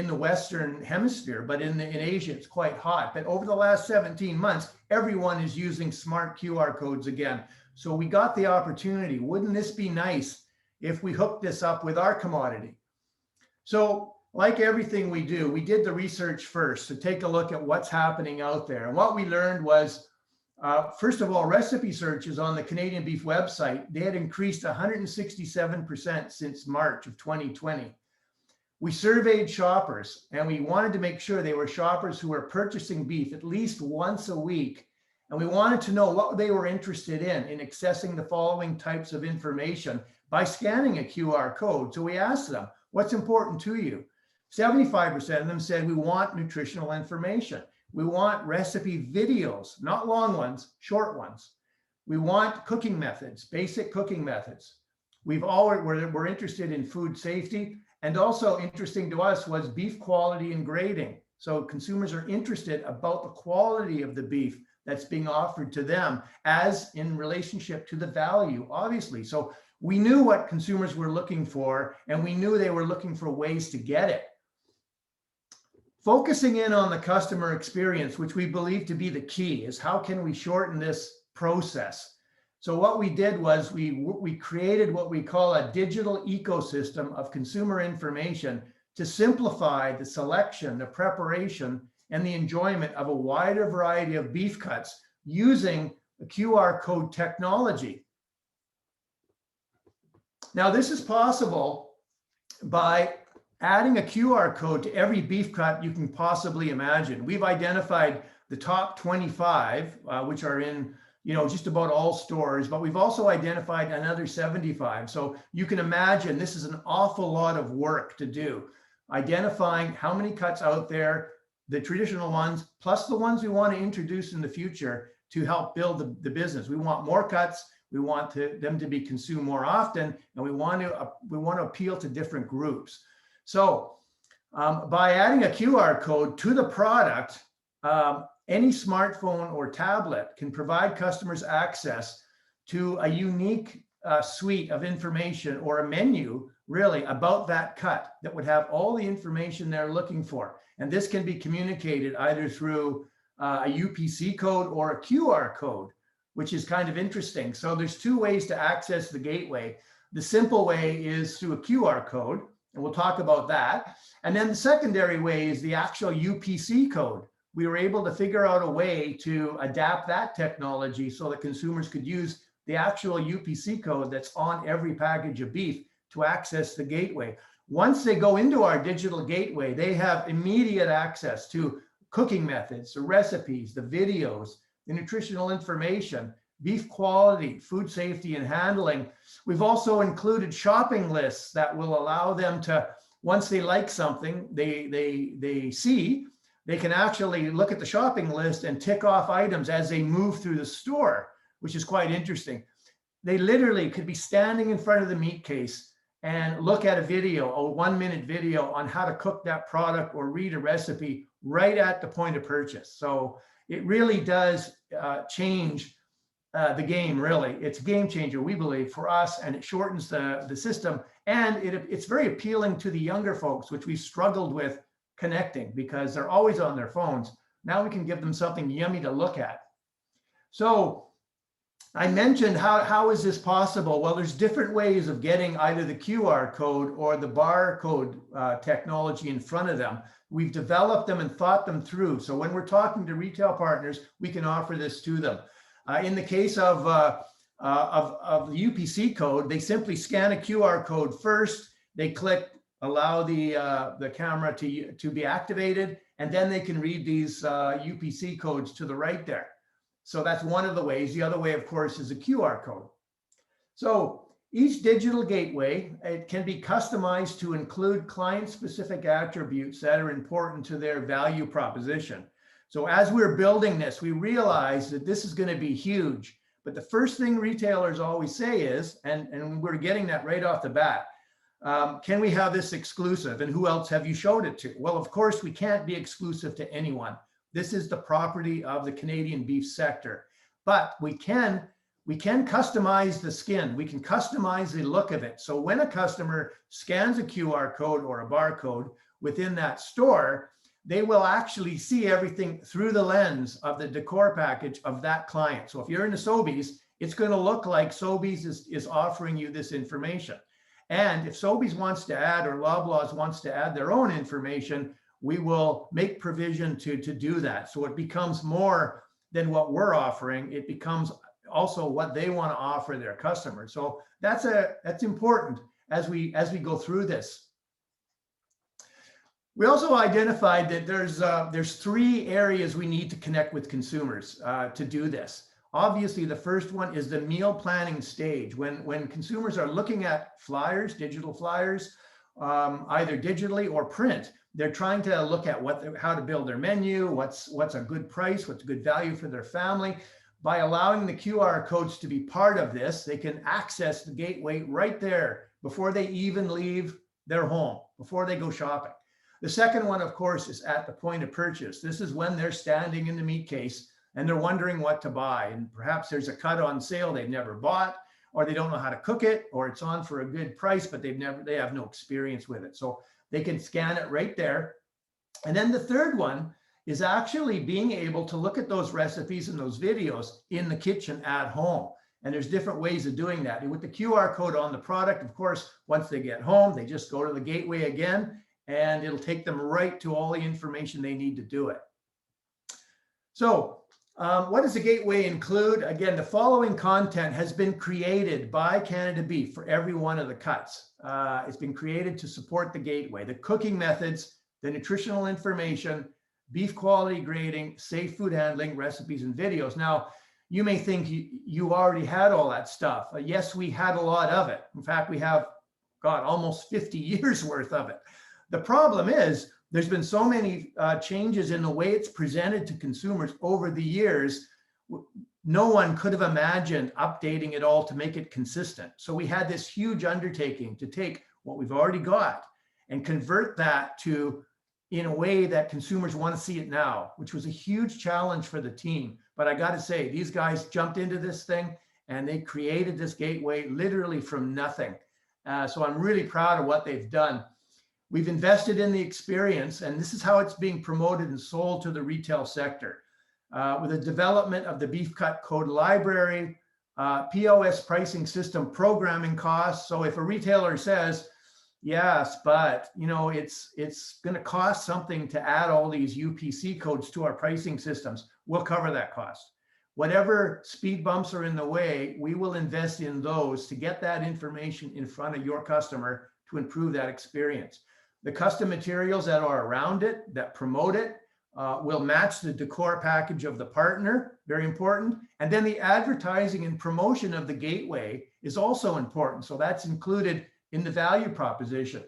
Speaker 4: the Western hemisphere, but in Asia, it's quite hot. But over the last 17 months, everyone is using smart QR codes again. So we got the opportunity. Wouldn't this be nice if we hooked this up with our commodity? So like everything we do, we did the research first to take a look at what's happening out there. And what we learned was, first of all, recipe searches on the Canadian Beef website, they had increased 167% since March of 2020. We surveyed shoppers and we wanted to make sure they were shoppers who were purchasing beef at least once a week. And we wanted to know what they were interested in accessing the following types of information by scanning a QR code. So we asked them, what's important to you? 75% of them said, we want nutritional information. We want recipe videos, not long ones, short ones. We want cooking methods, basic cooking methods. We're interested in food safety, and also interesting to us was beef quality and grading. So consumers are interested about the quality of the beef that's being offered to them as in relationship to the value, obviously. So we knew what consumers were looking for, and we knew they were looking for ways to get it. Focusing in on the customer experience, which we believe to be the key, is how can we shorten this process? So what we did was we created what we call a digital ecosystem of consumer information to simplify the selection, the preparation, and the enjoyment of a wider variety of beef cuts using the QR code technology. Now, this is possible by adding a QR code to every beef cut you can possibly imagine. We've identified the top 25, which are in, you know, just about all stores, but we've also identified another 75. So you can imagine this is an awful lot of work to do, identifying how many cuts out there, the traditional ones, plus the ones we want to introduce in the future to help build the business. We want more cuts. We want them to be consumed more often, and we want to appeal to different groups. So by adding a QR code to the product, any smartphone or tablet can provide customers access to a unique suite of information, or a menu really about that cut that would have all the information they're looking for. And this can be communicated either through a UPC code or a QR code, which is kind of interesting. So there's two ways to access the gateway. The simple way is through a QR code, and we'll talk about that. And then the secondary way is the actual UPC code. We were able to figure out a way to adapt that technology so that consumers could use the actual UPC code that's on every package of beef to access the gateway. Once they go into our digital gateway, they have immediate access to cooking methods, the recipes, the videos, the nutritional information, beef quality, food safety and handling. We've also included shopping lists that will allow them to, once they like something they see, they can actually look at the shopping list and tick off items as they move through the store, which is quite interesting. They literally could be standing in front of the meat case and look at a video, a 1-minute video on how to cook that product or read a recipe right at the point of purchase. So it really does change the game, really. It's a game changer, we believe, for us, and it shortens the system. And it's very appealing to the younger folks, which we've struggled with connecting because they're always on their phones. Now we can give them something yummy to look at. So I mentioned how is this possible? Well, there's different ways of getting either the QR code or the barcode technology in front of them. We've developed them and thought them through. So when we're talking to retail partners, we can offer this to them. In the case of the UPC code, they simply scan a QR code first. They click allow the camera to be activated, and then they can read these UPC codes to the right there. So that's one of the ways. The other way, of course, is a QR code. So each digital gateway, it can be customized to include client-specific attributes that are important to their value proposition. So as we're building this, we realize that this is going to be huge. But the first thing retailers always say is, and we're getting that right off the bat, can we have this exclusive? And who else have you showed it to? Well, of course, we can't be exclusive to anyone. This is the property of the Canadian beef sector. But we can customize the skin. We can customize the look of it. So when a customer scans a QR code or a barcode within that store, they will actually see everything through the lens of the decor package of that client. So if you're in a Sobeys, it's going to look like Sobeys is offering you this information. And if Sobeys wants to add, or Loblaws wants to add their own information, we will make provision to do that. So it becomes more than what we're offering. It becomes also what they want to offer their customers. So that's important as we go through this. We also identified that there's 3 areas we need to connect with consumers to do this. Obviously, the first one is the meal planning stage. When consumers are looking at flyers, digital flyers, either digitally or print, they're trying to look at how to build their menu, what's a good price, what's a good value for their family. By allowing the QR codes to be part of this, they can access the gateway right there before they even leave their home, before they go shopping. The second one, of course, is at the point of purchase. This is when they're standing in the meat case and they're wondering what to buy. And perhaps there's a cut on sale they've never bought, or they don't know how to cook it, or it's on for a good price, but they have no experience with it. So they can scan it right there. And then the third one is actually being able to look at those recipes and those videos in the kitchen at home. And there's different ways of doing that. And with the QR code on the product, of course, once they get home, they just go to the gateway again, and it'll take them right to all the information they need to do it. So what does the gateway include? Again, the following content has been created by Canada Beef for every one of the cuts. It's been created to support the gateway: the cooking methods, the nutritional information, beef quality grading, safe food handling, recipes, and videos. Now, you may think you already had all that stuff. Yes, we had a lot of it. In fact, we have, almost 50 years worth of it. The problem is there's been so many changes in the way it's presented to consumers over the years. no one could have imagined updating it all to make it consistent. So we had this huge undertaking to take what we've already got and convert that to in a way that consumers want to see it now, which was a huge challenge for the team. But I got to say, these guys jumped into this thing and they created this gateway literally from nothing. So I'm really proud of what they've done. We've invested in the experience, and this is how it's being promoted and sold to the retail sector. With the development of the beef cut code library, POS pricing system programming costs. So if a retailer says, yes, but it's going to cost something to add all these UPC codes to our pricing systems, we'll cover that cost. Whatever speed bumps are in the way, we will invest in those to get that information in front of your customer to improve that experience. The custom materials that are around it, that promote it, will match the decor package of the partner, very important. And then the advertising and promotion of the gateway is also important. So that's included in the value proposition.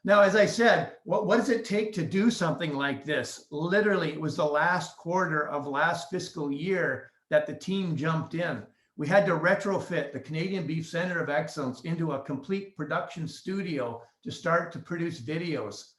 Speaker 4: Now, as I said, what does it take to do something like this? Literally, it was the last quarter of last fiscal year that the team jumped in. We had to retrofit the Canadian Beef Center of Excellence into a complete production studio to start to produce videos.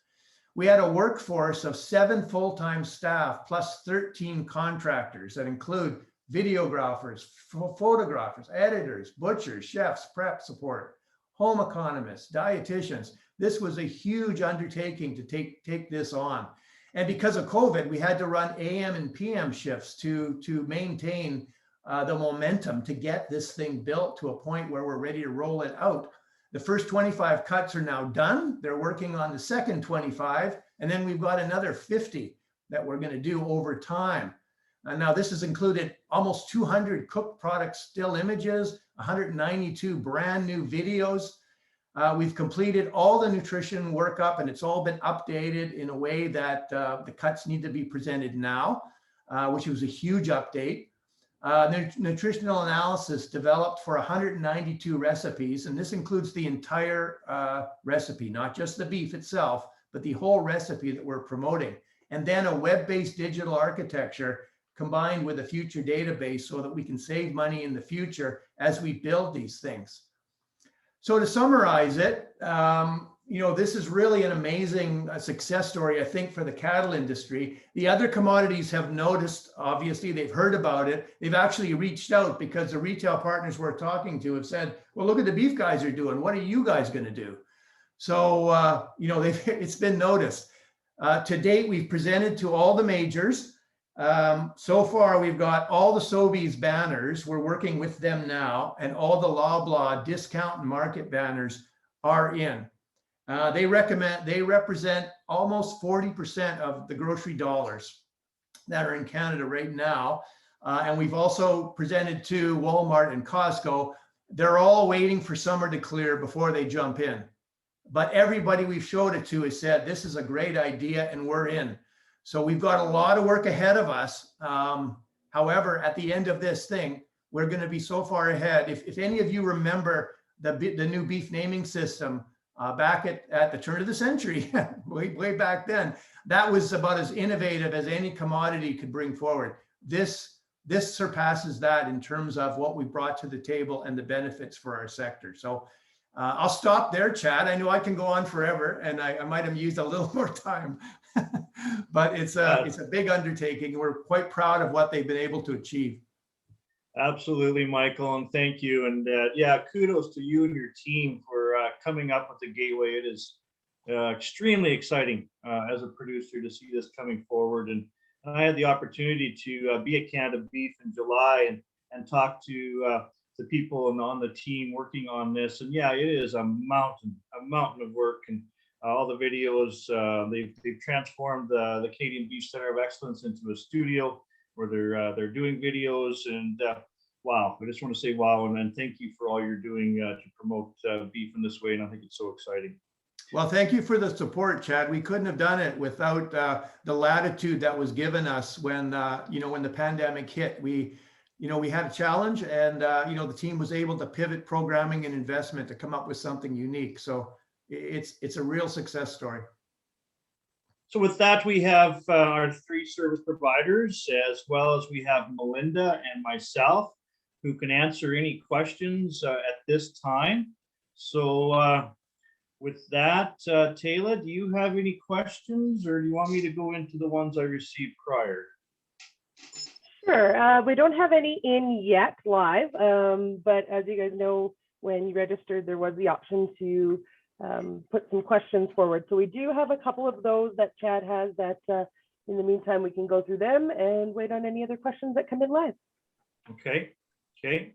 Speaker 4: We had a workforce of 7 full-time staff plus 13 contractors that include videographers, photographers, editors, butchers, chefs, prep support, home economists, dietitians. This was a huge undertaking to take this on. And because of COVID, we had to run AM and PM shifts to maintain the momentum to get this thing built to a point where we're ready to roll it out. The first 25 cuts are now done. They're working on the second 25, and then we've got another 50 that we're going to do over time. And now this has included almost 200 cooked product still images, 192 brand new videos. We've completed all the nutrition workup, and it's all been updated in a way that the cuts need to be presented now, which was a huge update. Nutritional analysis developed for 192 recipes, and this includes the entire recipe, not just the beef itself, but the whole recipe that we're promoting. And then a web-based digital architecture combined with a future database so that we can save money in the future as we build these things. So to summarize it, this is really an amazing success story, I think, for the cattle industry. The other commodities have noticed, obviously, they've heard about it. They've actually reached out because the retail partners we're talking to have said, well, look at the beef guys are doing. What are you guys going to do? So, it's been noticed. To date, we've presented to all the majors. So far, we've got all the Sobeys banners. We're working with them now, and all the Loblaw discount and market banners are in. They represent almost 40% of the grocery dollars that are in Canada right now. And we've also presented to Walmart and Costco. They're all waiting for summer to clear before they jump in. But everybody we've showed it to has said, this is a great idea and we're in. So we've got a lot of work ahead of us. However, at the end of this thing, we're going to be so far ahead. If any of you remember the new beef naming system back at the turn of the century, way back then, that was about as innovative as any commodity could bring forward. This surpasses that in terms of what we brought to the table and the benefits for our sector. So I'll stop there, Chad. I know I can go on forever, and I might have used a little more time, but it's a big undertaking. We're quite proud of what they've been able to achieve.
Speaker 1: Absolutely, Michael, and thank you. And yeah, kudos to you and your team for coming up with the gateway. It is extremely exciting as a producer to see this coming forward. And I had the opportunity to be at Canada Beef in July and talk to the people on the team working on this. And yeah, it is a mountain of work. And all the videos, they've transformed the Canadian Beef Center of Excellence into a studio where they're doing videos. And wow, I just want to say wow, and thank you for all you're doing to promote beef in this way. And I think it's so exciting.
Speaker 4: Well, thank you for the support, Chad. We couldn't have done it without the latitude that was given us when when the pandemic hit. We had a challenge, and the team was able to pivot programming and investment to come up with something unique. So it's a real success story.
Speaker 1: So with that, we have our three service providers, as well as we have Melinda and myself, who can answer any questions at this time. So with that, Taylor, do you have any questions, or do you want me to go into the ones I received prior?
Speaker 5: Sure. We don't have any in yet live, but as you guys know, when you registered, there was the option to put some questions forward. So we do have a couple of those that Chad has that in the meantime, we can go through them and wait on any other questions that come in live.
Speaker 1: Okay. Okay.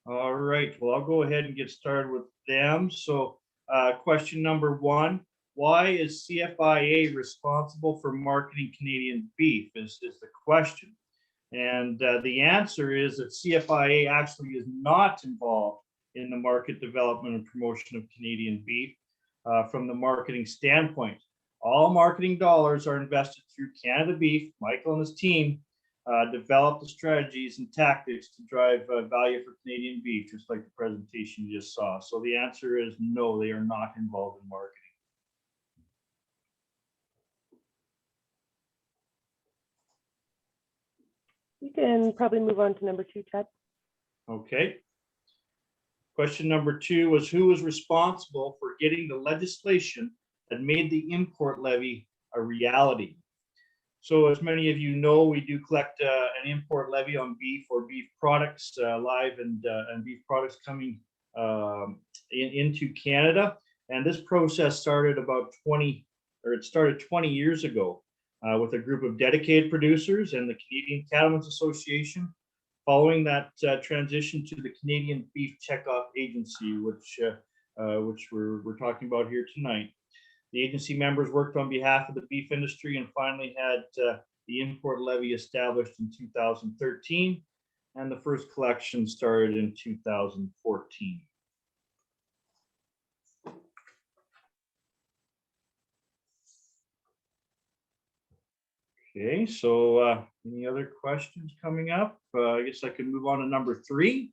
Speaker 1: All right. Well, I'll go ahead and get started with them. So question number one, why is CFIA responsible for marketing Canadian beef is the question. And the answer is that CFIA actually is not involved in the market development and promotion of Canadian beef from the marketing standpoint. All marketing dollars are invested through Canada Beef. Michael and his team develop the strategies and tactics to drive value for Canadian beef, just like the presentation you just saw. So the answer is no, they are not involved in marketing.
Speaker 5: You can probably move on to number 2, Chad.
Speaker 1: Okay. Question number 2 was who was responsible for getting the legislation that made the import levy a reality? So as many of you know, we do collect an import levy on beef or beef products, live and beef products coming into Canada. And this process started about 20 years ago with a group of dedicated producers and the Canadian Cattlemen's Association. Following that transition to the Canadian Beef Checkoff Agency, which we're talking about here tonight. The agency members worked on behalf of the beef industry and finally had the import levy established in 2013, and the first collection started in 2014. Okay, so any other questions coming up? I guess I can move on to number 3.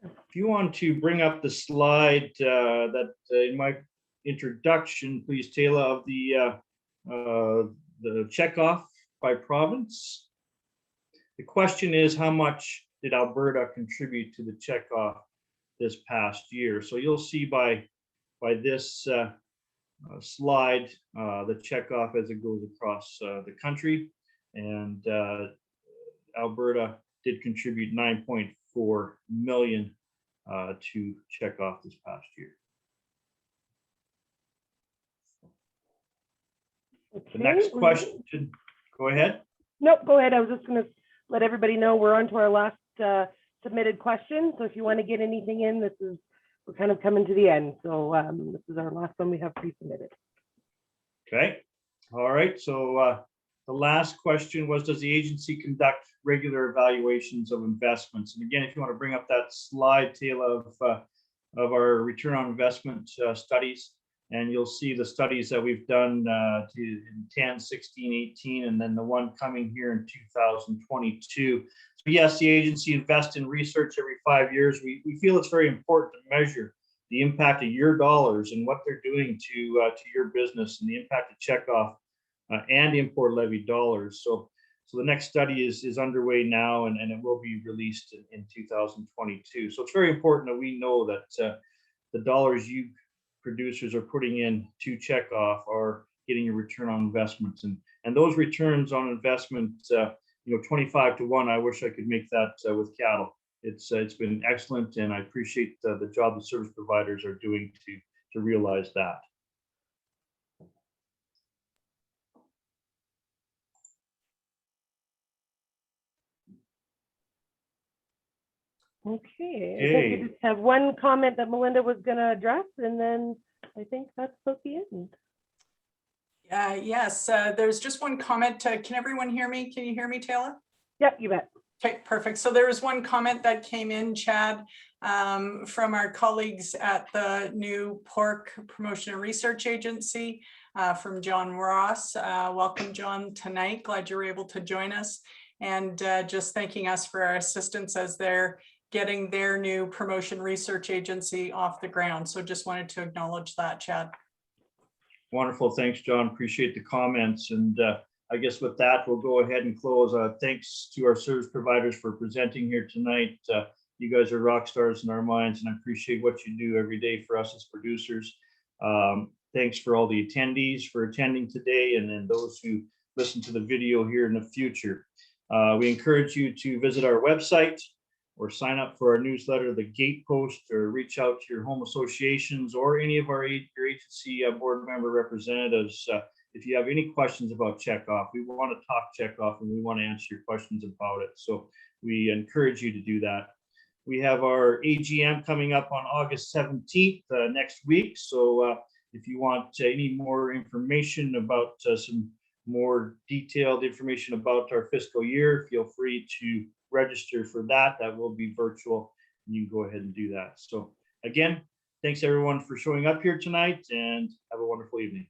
Speaker 1: If you want to bring up the slide that in my introduction, please, Taylor, of the checkoff by province. The question is, how much did Alberta contribute to the checkoff this past year? So you'll see by this slide the checkoff as it goes across the country, and Alberta did contribute 9.4 million to checkoff this past year.
Speaker 5: Okay.
Speaker 1: The next question, go ahead.
Speaker 5: Nope, go ahead. I was just going to let everybody know we're on to our last submitted question. So if you want to get anything in, we're kind of coming to the end. So this is our last one we have pre-submitted.
Speaker 1: Okay. All right. So the last question was, does the agency conduct regular evaluations of investments? And again, if you want to bring up that slide, Taylor, of our return on investment studies, and you'll see the studies that we've done in 10, 16, 18, and then the one coming here in 2022. So yes, the agency invests in research every 5 years. We feel it's very important to measure the impact of your dollars and what they're doing to your business and the impact of checkoff and import levy dollars. So the next study is underway now, and it will be released in 2022. So it's very important that we know that the dollars you producers are putting in to checkoff are getting a return on investments, and those returns on investment, 25 to 1. I wish I could make that with cattle. It's been excellent, and I appreciate the job the service providers are doing to realize that.
Speaker 5: Okay. I think we just have one comment that Melinda was going to address, and then I think that's about the end.
Speaker 6: Yes, there's just one comment. Can everyone hear me? Can you hear me, Taylor?
Speaker 5: Yep, you bet.
Speaker 6: Okay, perfect. So there was one comment that came in, Chad, from our colleagues at the new Pork Promotion and Research Agency, from John Ross. Welcome, John, tonight. Glad you were able to join us, and just thanking us for our assistance as they're getting their new promotion research agency off the ground. So just wanted to acknowledge that, Chad.
Speaker 1: Wonderful. Thanks, John. Appreciate the comments. And I guess with that, we'll go ahead and close. Thanks to our service providers for presenting here tonight. You guys are rock stars in our minds, and I appreciate what you do every day for us as producers. Thanks for all the attendees for attending today, and then those who listen to the video here in the future. We encourage you to visit our website or sign up for our newsletter, the Gatepost, or reach out to your home associations or any of your agency board member representatives. If you have any questions about checkoff, we want to talk checkoff and we want to answer your questions about it. So we encourage you to do that. We have our AGM coming up on August 17th next week. So if you want any more information about some more detailed information about our fiscal year, feel free to register for that. That will be virtual, and you can go ahead and do that. So again, thanks everyone for showing up here tonight, and have a wonderful evening.